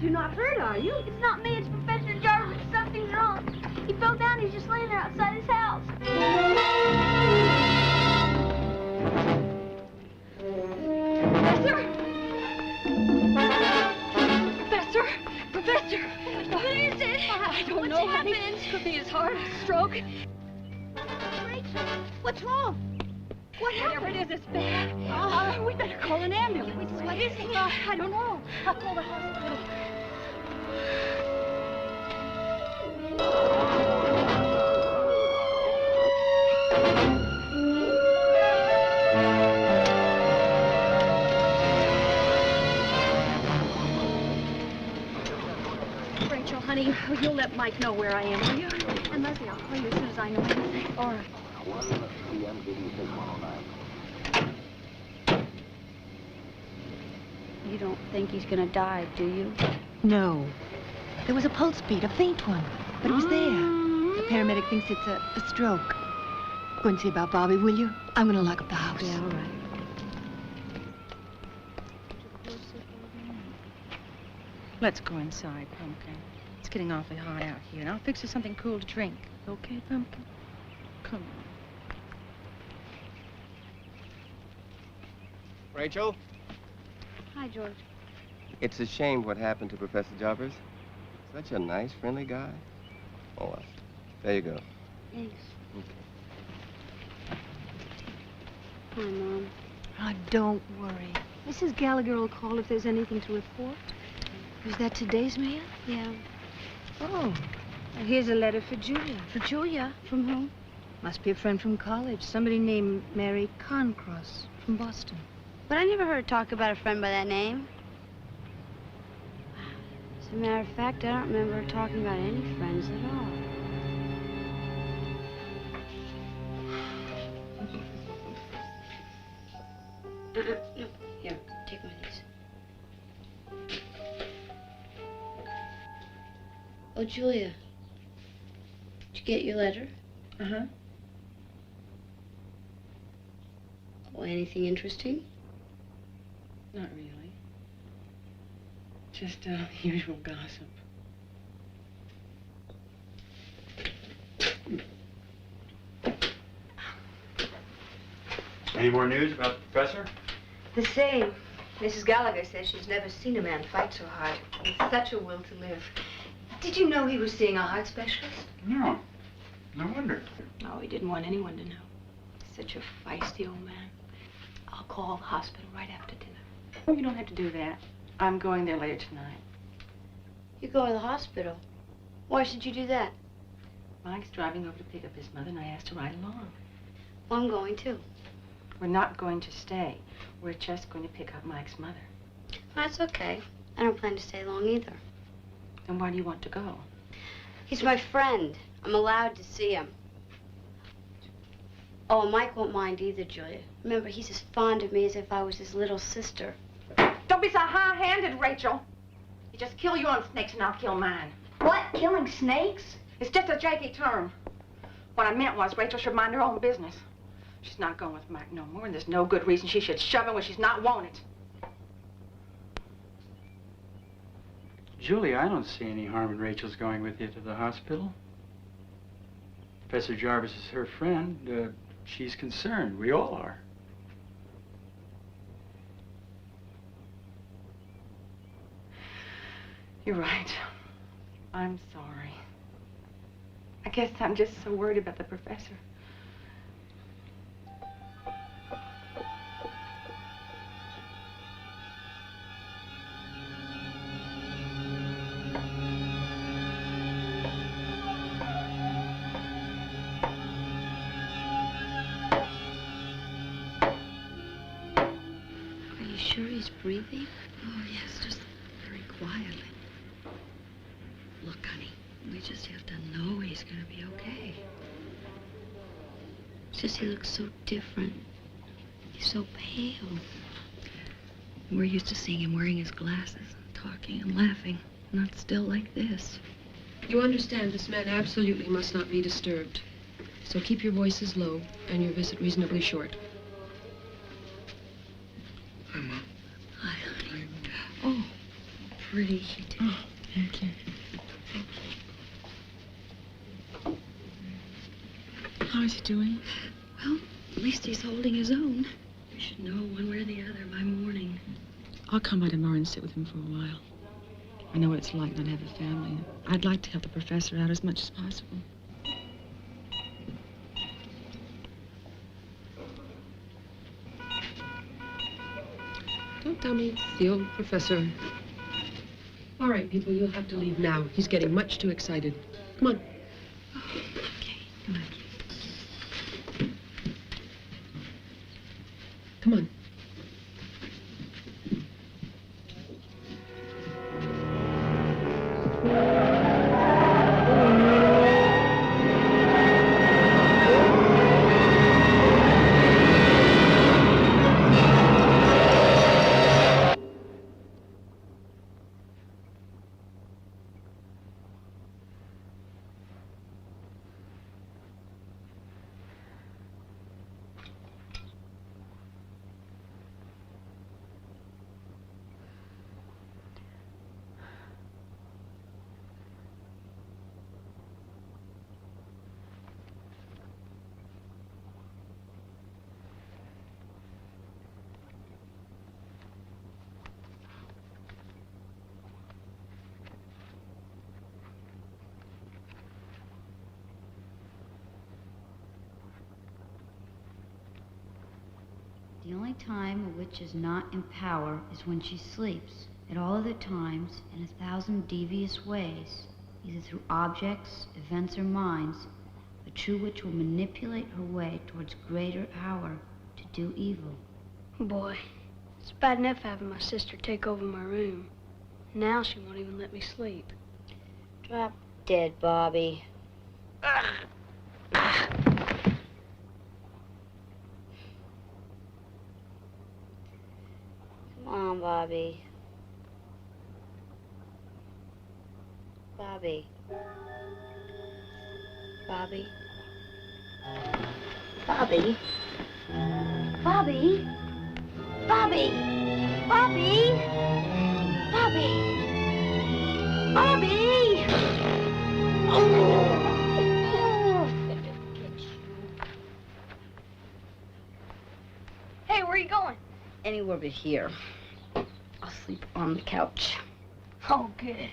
You're not hurt, are you? It's not me, it's Professor Jarvis. Something's wrong. He fell down, he's just laying there outside his house. Professor! Professor! What is it? I don't know, honey. This could be his heart, a stroke. Rachel, what's wrong? What happened? Whatever it is, it's bad. We better call an ambulance. What is it? I don't know. I'll call the hospital. Rachel, honey, you'll let Mike know where I am, will you? And Leslie, I'll call you as soon as I know anything. All right. 1 p.m. Digging 6109. You don't think he's gonna die, do you? No. There was a pulse beat, a faint one, but it was there. The paramedic thinks it's a stroke. Go and see about Bobby, will you? I'm gonna lock up the house. Yeah, all right. Let's go inside, Pumpkin. It's getting awfully hot out here, and I'll fix you something cool to drink. Okay, Pumpkin? Come on. Rachel? Hi, George. It's a shame what happened to Professor Jarvis. Such a nice, friendly guy. Oh, well, there you go. Thanks. Okay. Hi, Mom. Oh, don't worry. Mrs. Gallagher will call if there's anything to report. Was that today's mail? Yeah. Oh. Well, here's a letter for Julia. For Julia? From whom? Must be a friend from college. Somebody named Mary Concross from Boston. But I never heard her talk about a friend by that name. As a matter of fact, I don't remember her talking about any friends at all. No. Here, take one of these. Oh, Julia. Did you get your letter? Uh-huh. Oh, anything interesting? Not really. Just usual gossip. Any more news about the professor? The same. Mrs. Gallagher says she's never seen a man fight so hard. With such a will to live. Did you know he was seeing a heart specialist? No. No wonder. No, he didn't want anyone to know. Such a feisty old man. I'll call the hospital right after dinner. Oh, you don't have to do that. I'm going there later tonight. You go to the hospital. Why should you do that? Mike's driving over to pick up his mother, and I asked to ride along. Well, I'm going too. We're not going to stay. We're just going to pick up Mike's mother. That's okay. I don't plan to stay long either. Then why do you want to go? He's my friend. I'm allowed to see him. Oh, Mike won't mind either, Julia. Remember, he's as fond of me as if I was his little sister. Don't be so high-handed, Rachel. You just kill your own snakes and I'll kill mine. What? Killing snakes? It's just a janky term. What I meant was Rachel should mind her own business. She's not going with Mike no more, and there's no good reason she should shove him where she's not wanted. Julia, I don't see any harm in Rachel's going with you to the hospital. Professor Jarvis is her friend. She's concerned. We all are. You're right. I'm sorry. I guess I'm just so worried about the professor. Are you sure he's breathing? Oh, yes, just very quietly. Look, honey, we just have to know he's gonna be okay. It's just he looks so different. He's so pale. We're used to seeing him wearing his glasses, talking and laughing, not still like this. You understand this man absolutely must not be disturbed. So keep your voices low and your visit reasonably short. Hi, Mom. Hi, honey. Oh, pretty he did. Oh, thank you. How is he doing? Well, at least he's holding his own. We should know one way or the other by morning. I'll come by tomorrow and sit with him for a while. I know what it's like not to have a family. I'd like to help the professor out as much as possible. Don't tell me it's the old professor. All right, people, you'll have to leave now. He's getting much too excited. Come on. Okay, come on. Come on. The only time a witch is not in power is when she sleeps. At all other times, in 1,000 devious ways, either through objects, events, or minds, a true witch will manipulate her way towards greater power to do evil. Boy, it's bad enough having my sister take over my room. Now she won't even let me sleep. Drop dead, Bobby. Come on, Bobby. Bobby. Bobby. Bobby. Bobby. Bobby. Bobby. Bobby. Bobby. Oh. Oh. are you going? Anywhere but here. I'll sleep on the couch. Oh, good.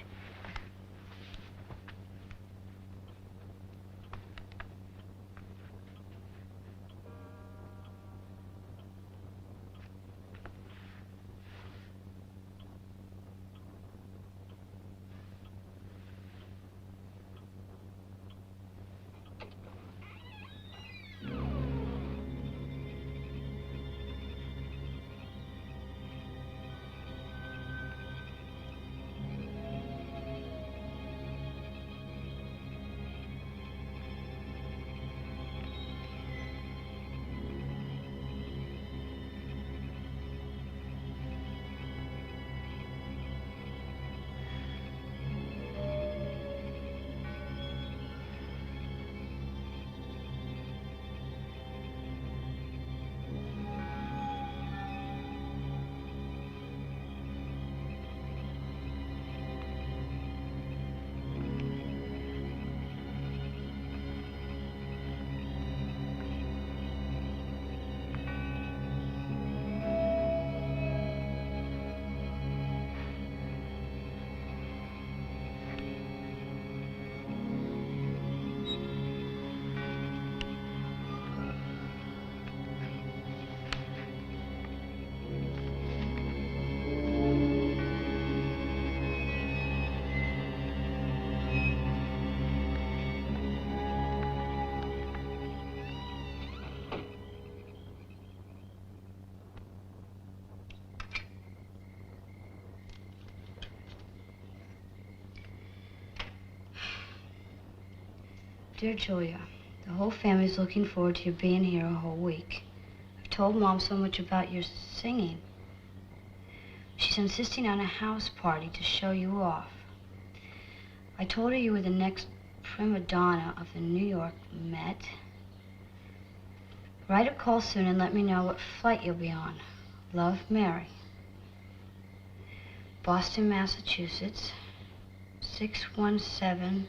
Dear Julia, the whole family's looking forward to you being here a whole week. I've told Mom so much about your singing. She's insisting on a house party to show you off. I told her you were the next prima donna of the New York Met. Write or call soon and let me know what flight you'll be on. Love, Mary. Boston, Massachusetts, 617-555-7337.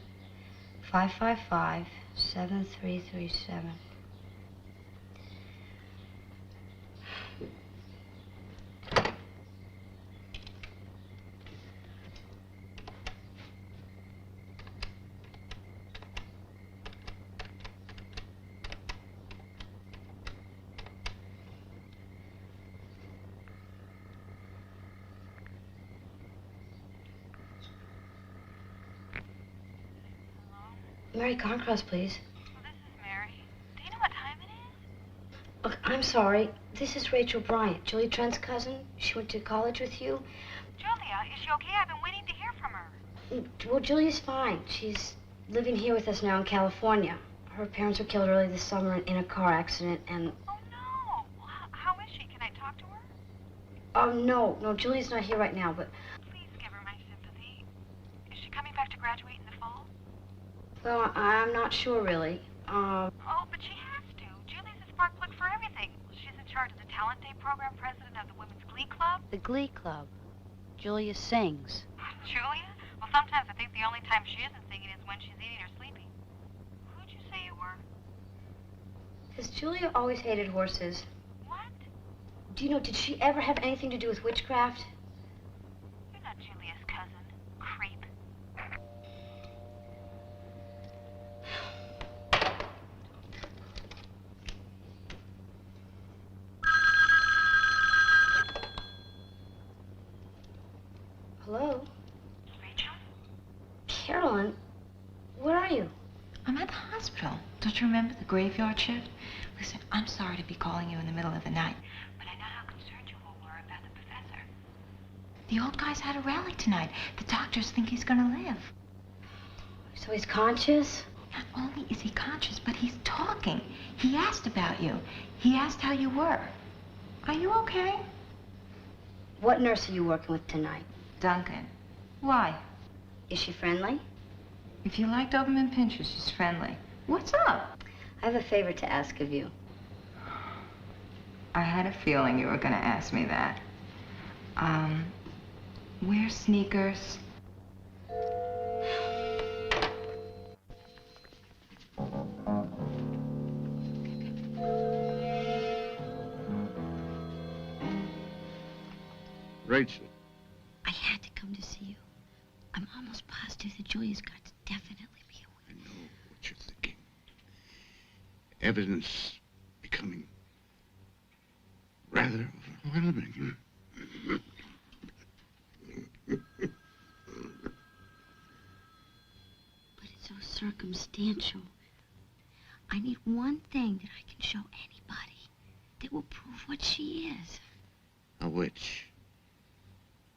Mary Carncross, please. Well, this is Mary. Do you know what time it is? Look, I'm sorry. This is Rachel Bryant, Julie Trent's cousin. She went to college with you. Julia, is she okay? I've been waiting to hear from her. Well, Julia's fine. She's living here with us now in California. Her parents were killed early this summer in a car accident, and... Oh, no. Well, how is she? Can I talk to her? No, Julia's not here right now, but... Please give her my sympathy. Is she coming back to graduate in the fall? Well, I'm not sure, really. Oh, but she has to. Julie's a spark plug for everything. She's in charge of the Talent Day program, president of the Women's Glee Club. The Glee Club. Julia sings. Julia? Well, sometimes I think the only time she isn't singing is when she's eating or sleeping. Who'd you say you were? Has Julia always hated horses? What? Do you know, did she ever have anything to do with witchcraft? You're not Julia's cousin. Creep. Hello? Rachel? Carolyn, where are you? I'm at the hospital. Don't you remember the graveyard shift? Listen, I'm sorry to be calling you in the middle of the night, but I know how concerned you all were about the professor. The old guy's had a rally tonight. The doctors think he's gonna live. So he's conscious? Not only is he conscious, but he's talking. He asked about you. He asked how you were. Are you okay? What nurse are you working with tonight? Duncan. Why? Is she friendly? If you like Doberman Pinscher, she's friendly. What's up? I have a favor to ask of you. I had a feeling you were gonna ask me that. Wear sneakers. Rachel. I had to come to see you. I'm almost positive that Julia's got to definitely be away. I know what you're thinking. Evidence becoming rather overwhelming. But it's so circumstantial. I need one thing that I can show anybody that will prove what she is. A witch.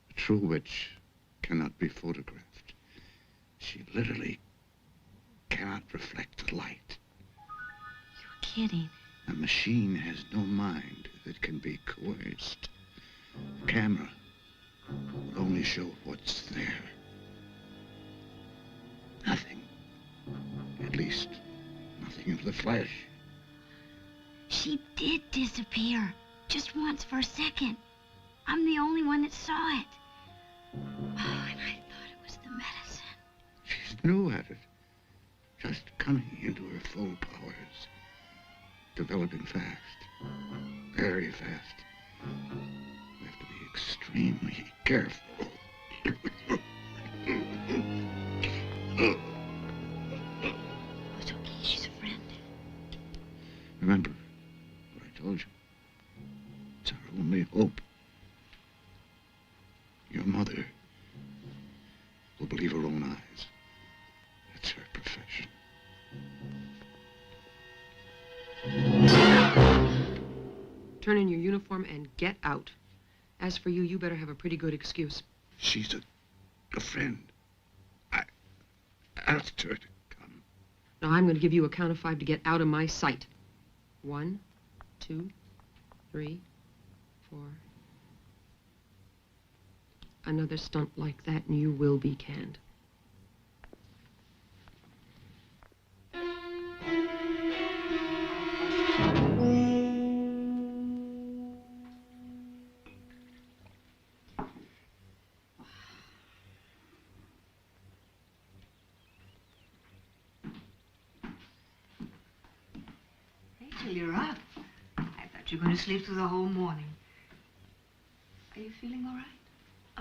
A true witch cannot be photographed. She literally cannot reflect the light. You're kidding. A machine has no mind that can be coerced. A camera will only show what's there. Nothing. At least, nothing of the flesh. She did disappear. Just once for a second. I'm the only one that saw it. Oh, and I thought it was the medicine. She's new at it. Just coming into her full powers. Developing fast. Very fast. We have to be extremely careful. Oh, it's okay. She's a friend. Remember what I told you. It's our only hope. Your mother will believe her own eyes. That's her profession. Turn in your uniform and get out. As for you, you better have a pretty good excuse. She's a friend. I asked her to come. Now, I'm going to give you a count of 5 to get out of my sight. 1, 2, 3, 4. Another stunt like that and you will be canned. Rachel, you're up. I thought you were going to sleep through the whole morning. Are you feeling all right?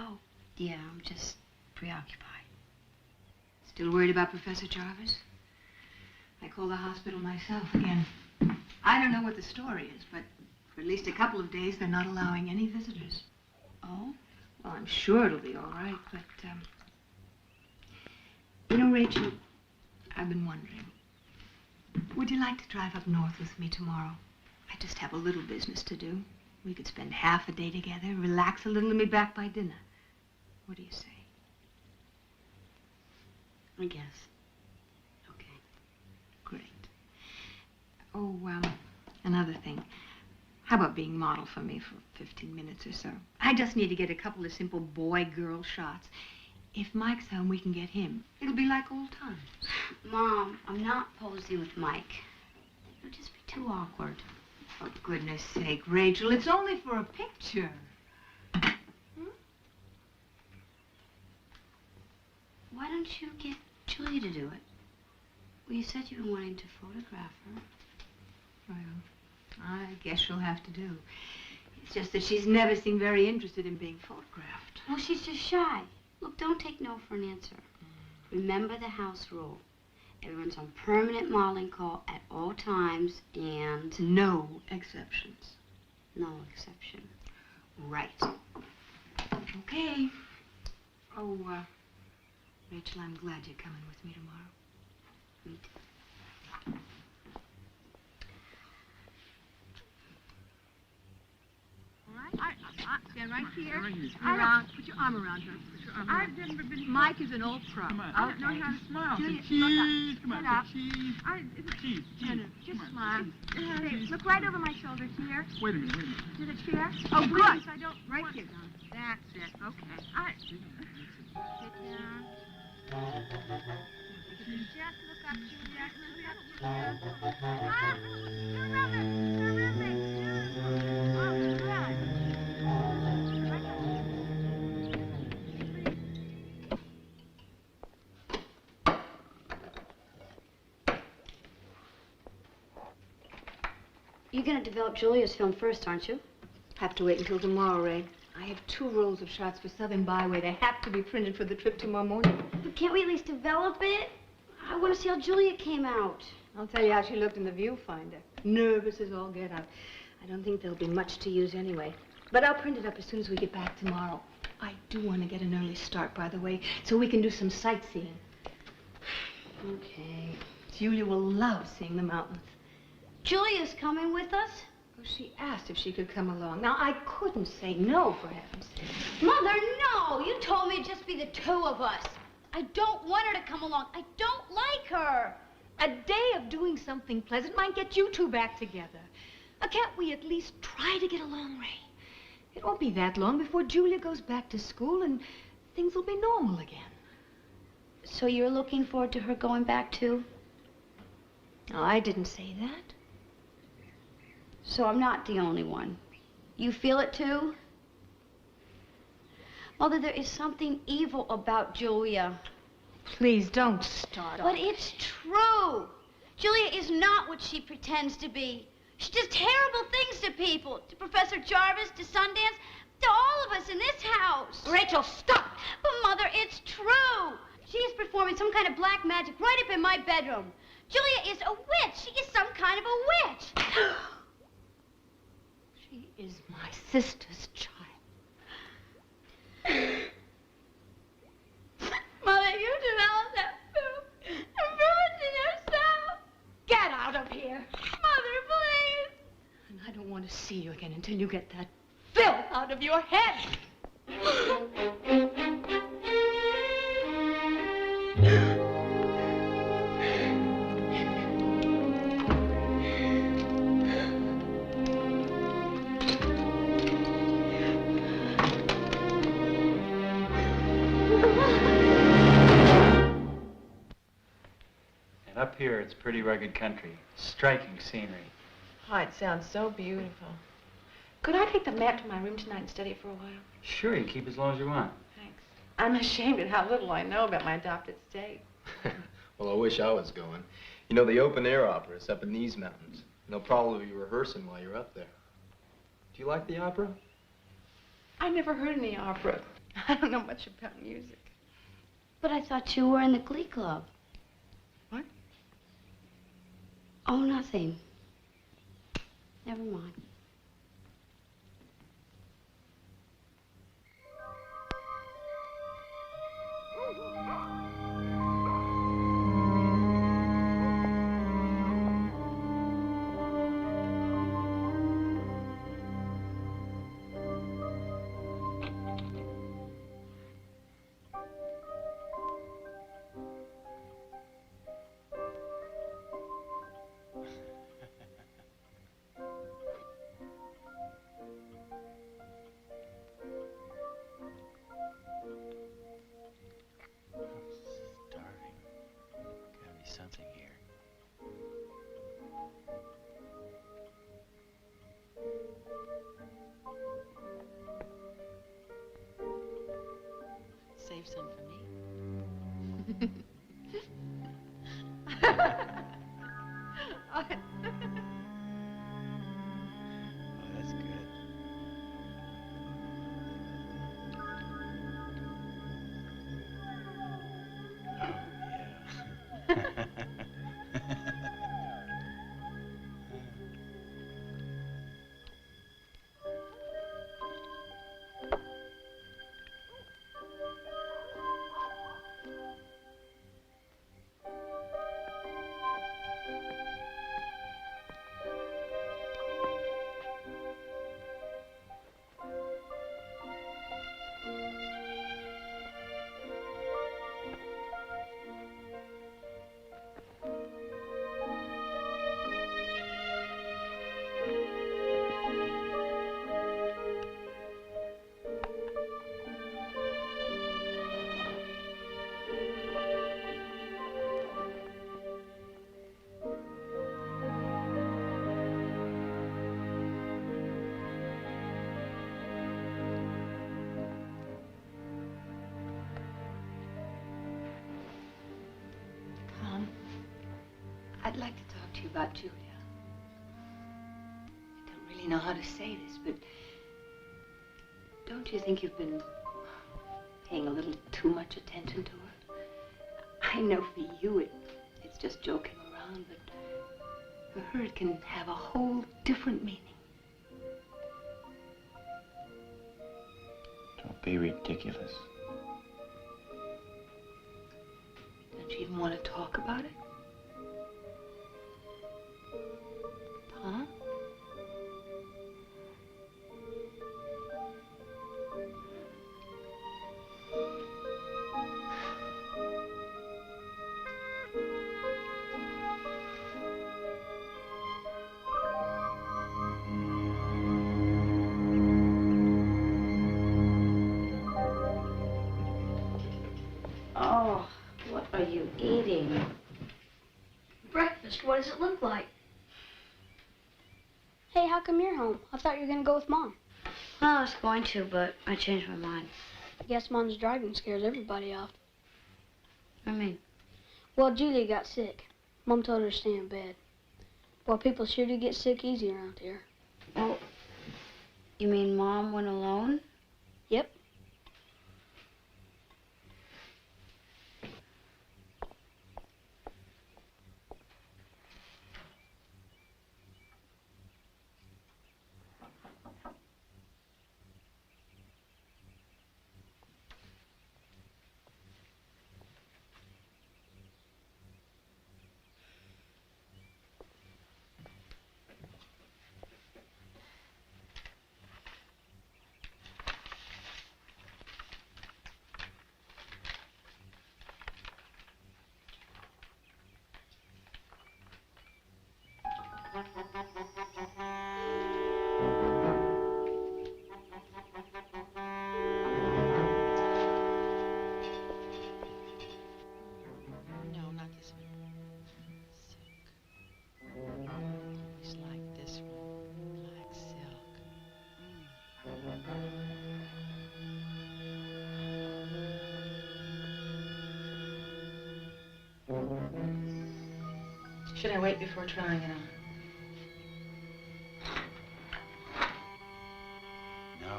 Oh, yeah, I'm just preoccupied. Still worried about Professor Jarvis? I called the hospital myself again. I don't know what the story is, but for at least a couple of days, they're not allowing any visitors. Oh? Well, I'm sure it'll be all right, but, you know, Rachel, I've been wondering. Would you like to drive up north with me tomorrow? I just have a little business to do. We could spend half a day together, relax a little, and be back by dinner. What do you say? I guess. Okay. Great. Oh, another thing. How about being model for me for 15 minutes or so? I just need to get a couple of simple boy-girl shots. If Mike's home, we can get him. It'll be like old times. Mom, I'm not posing with Mike. It'll just be too awkward. For goodness sake, Rachel, it's only for a picture. Why don't you get Julia to do it? Well, you said you were wanting to photograph her. Well, I guess she'll have to do. It's just that she's never seemed very interested in being photographed. Well, she's just shy. Look, don't take no for an answer. Remember the house rule. Everyone's on permanent modeling call at all times, and... No exceptions. No exception. Right. Okay. Oh, Rachel, I'm glad you're coming with me tomorrow. Me too. Stand right here. Put your arm around her. I've never been. Mike is an old pro. I don't know how to smile. Julia, cheese. Come on, cheese. Cheese. Just smile. Hey, look right over my shoulder here. Wait a minute. To the chair. Oh, good. I don't. Right here, Don. That's it. Okay. Sit down. Just look up, Julia. Look up, Julia. You're going to develop Julia's film first, aren't you? Have to wait until tomorrow, Ray. I have 2 rolls of shots for Southern Byway. They have to be printed for the trip tomorrow morning. But can't we at least develop it? I want to see how Julia came out. I'll tell you how she looked in the viewfinder. Nervous as all get out. I don't think there'll be much to use anyway. But I'll print it up as soon as we get back tomorrow. I do want to get an early start, by the way, so we can do some sightseeing. Okay. Julia will love seeing the mountains. Julia's coming with us? Well, she asked if she could come along. Now, I couldn't say no, for heaven's sake. Mother, no! You told me it'd just be the 2 of us. I don't want her to come along. I don't like her. A day of doing something pleasant might get you 2 back together. Can't we at least try to get along, Ray? It won't be that long before Julia goes back to school and things will be normal again. So you're looking forward to her going back too? No, I didn't say that. So I'm not the only one. You feel it too? Mother, there is something evil about Julia. Please don't start. But it's true. Julia is not what she pretends to be. She does terrible things to people. To Professor Jarvis, to Sundance, to all of us in this house. Rachel, stop! But Mother, it's true. She is performing some kind of black magic right up in my bedroom. Julia is a witch. She is some kind of a witch. She is my sister's child. Mother, you developed that poop and prove it to yourself. Get out of here. Mother, please. And I don't want to see you again until you get that filth out of your head. Up here, it's pretty rugged country. Striking scenery. Oh, it sounds so beautiful. Could I take the map to my room tonight and study it for a while? Sure, you can keep as long as you want. Thanks. I'm ashamed at how little I know about my adopted state. Well, I wish I was going. You know, the open-air opera is up in these mountains. And they'll probably be rehearsing while you're up there. Do you like the opera? I never heard any opera. I don't know much about music. But I thought you were in the Glee Club. What? Oh, nothing. Never mind. Something here. Save some for me. Oh, that's good. Oh, yeah. I'd like to talk to you about Julia. I don't really know how to say this, but Don't you think you've been paying a little too much attention to her? I know for you it's just joking around, but for her it can have a whole different meaning. Don't be ridiculous. Don't you even want to talk about it? Huh? Oh, what are you eating? Breakfast. What does it look like? Hey, how come you're home? I thought you were going to go with Mom. Well, I was going to, but I changed my mind. I guess Mom's driving scares everybody off. I mean? Well, Julia got sick. Mom told her to stay in bed. Well, people sure do get sick easy around here. Oh, you mean Mom went alone? Yep. No, not this one. Silk. Always like this one. Black silk. Should I wait before trying it on? No,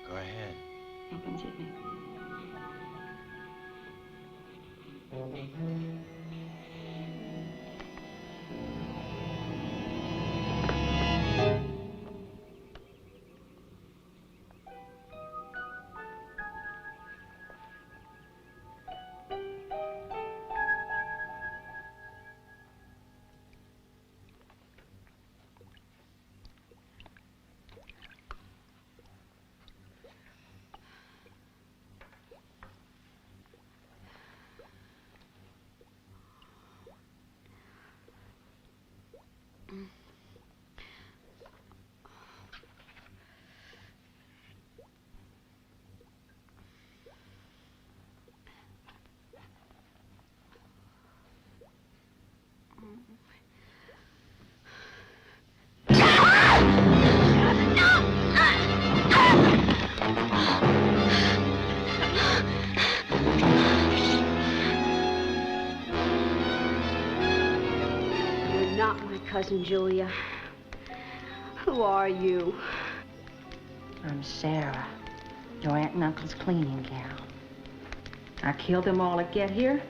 go ahead. Opens at me. You're not my cousin Julia. Who are you? I'm Sarah, your aunt and uncle's cleaning gal. I killed them all to get here,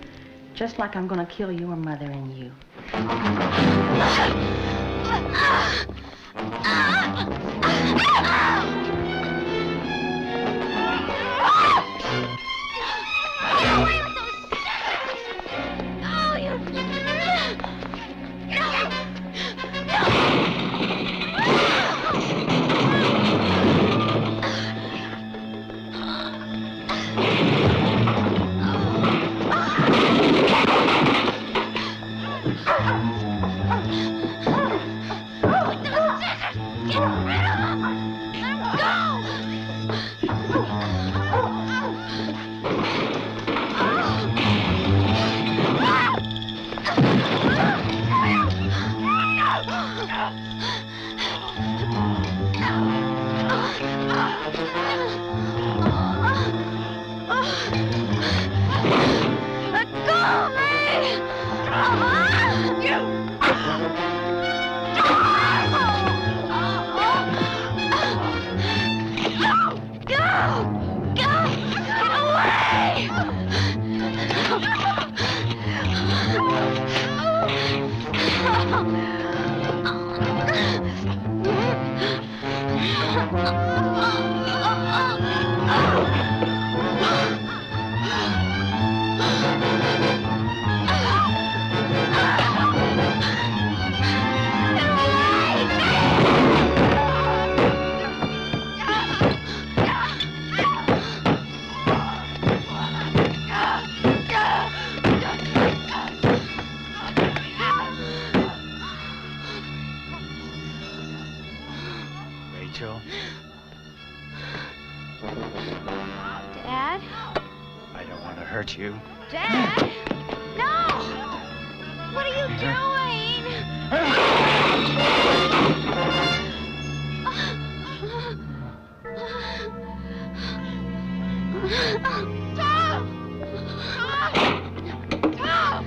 just like I'm gonna kill your mother and you. Go! Rachel. Dad? I don't want to hurt you. Dad? No! What are you doing? Tom! Tom!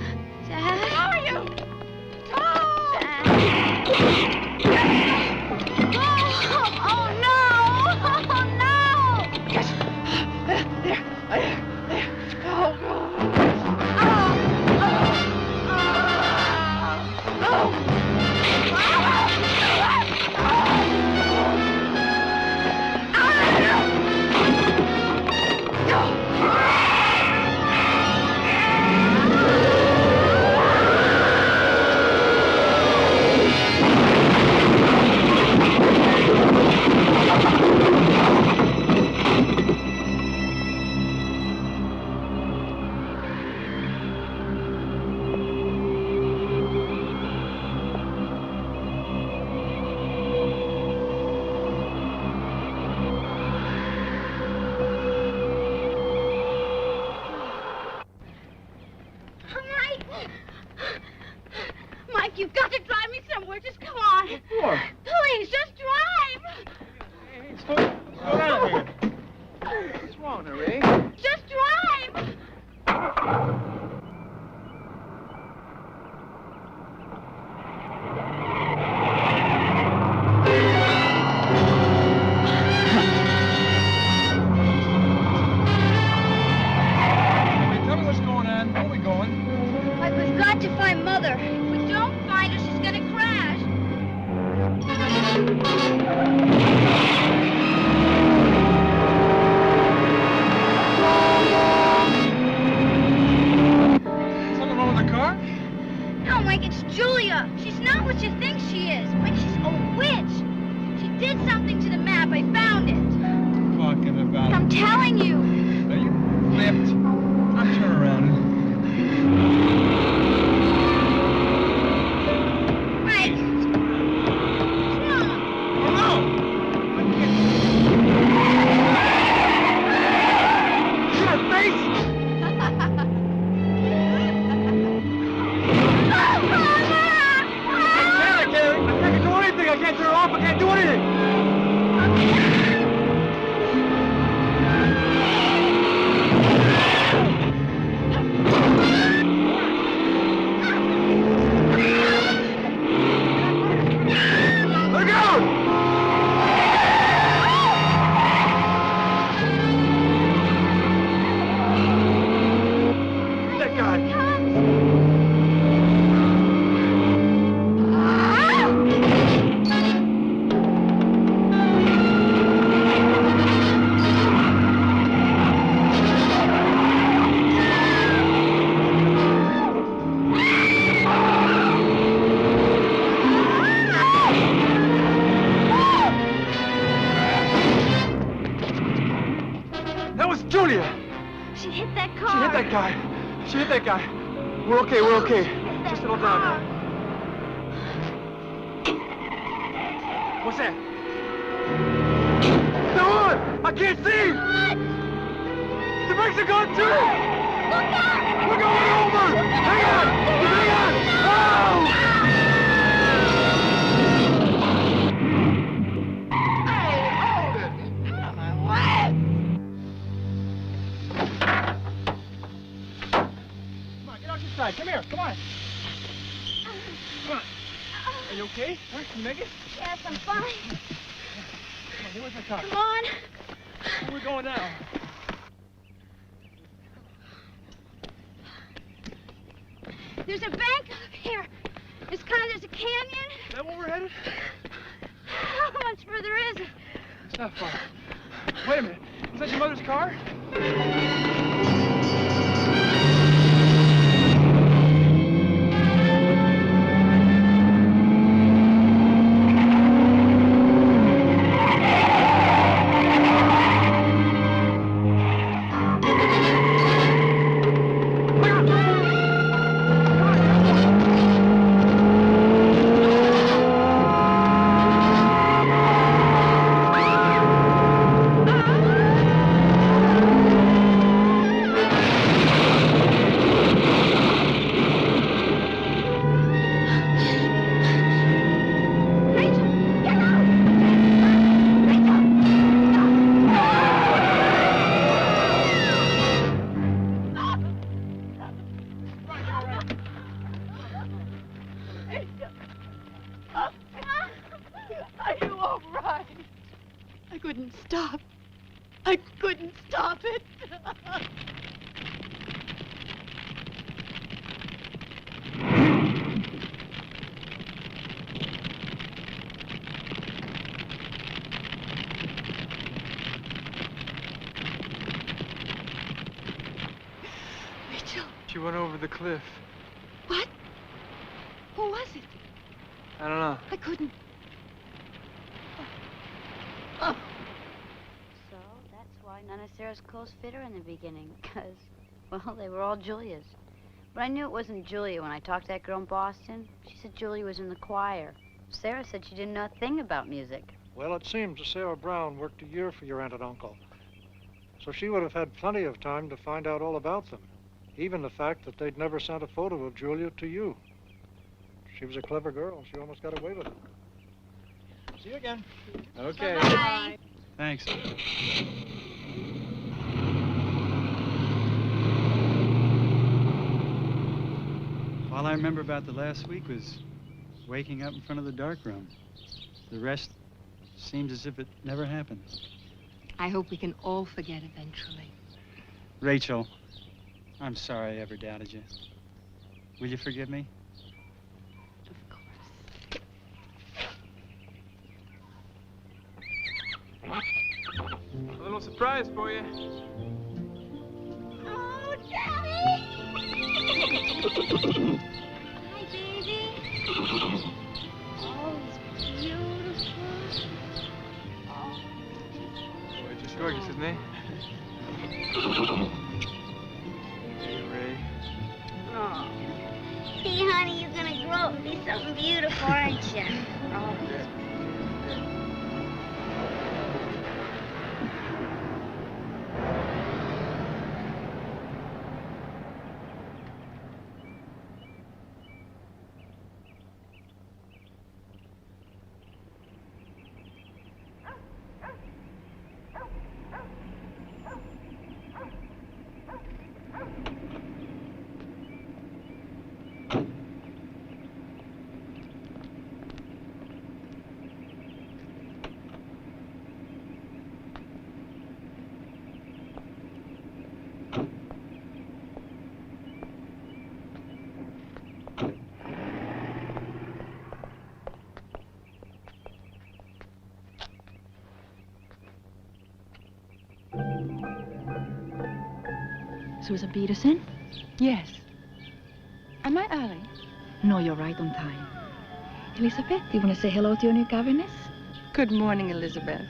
Dad? How are you? Tom! Oh, no! Oh, no! Yes. There. Oh, Mike, you've got to drive me somewhere. Just come on. What? Please, just drive. Slow down here. What's wrong, Ray? Just drive. Tell me what's going on. Where are we going? Mike, we've got to find Mother. If we don't find her, she's going to crash. Something wrong with the car? No, Mike, it's Julia. She's not what you think she is. Mike, she's a witch. She did something to the map. I found it. Talking about I'm telling you. Now you flipped. I'll turn around. Mike. Oh, no! See her face? I can't do anything. I can't turn her off. I can't do anything. Look out! That guy. That was Julia. She hit that She car. hit that guy. She hit that guy. We're okay. We're okay. Just settle down now. What's that? Come on! I can't see! The brakes are gone too! Look out! We're going over! Hang on! Hang on! Oh! Come on, get out your side. Come here. Come on. Come on. Are you okay? Huh? Can you make it? Yes, I'm fine. Come on, here with my car. Come on. Where are we going now? There's a bank up here. There's a canyon. Is that where we're headed? How much further is it? It's not far. Wait a minute. Is that your mother's car? couldn't stop. I couldn't stop it. Rachel. She went over the cliff. What? Who was it? I don't know. I couldn't. So that's why none of Sarah's clothes fit her in the beginning, because, well, they were all Julia's. But I knew it wasn't Julia when I talked to that girl in Boston. She said Julia was in the choir. Sarah said she didn't know a thing about music. Well, it seems that Sarah Brown worked a year for your aunt and uncle. So she would have had plenty of time to find out all about them. Even the fact that they'd never sent a photo of Julia to you. She was a clever girl, and she almost got away with it. See you again. Okay. Bye. Thanks. All I remember about the last week was waking up in front of the darkroom. The rest seems as if it never happened. I hope we can all forget eventually. Rachel, I'm sorry I ever doubted you. Will you forgive me? A little surprise for you. Oh, Daddy! Hi, baby. Oh, he's beautiful. Boy, just gorgeous, isn't he? Hey, Ray. Oh. See, honey, you're gonna grow up and be something beautiful, aren't you? Oh. Susan Peterson? Yes. Am I early? No, you're right on time. Elizabeth, do you want to say hello to your new governess? Good morning, Elizabeth.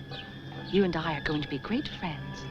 You and I are going to be great friends.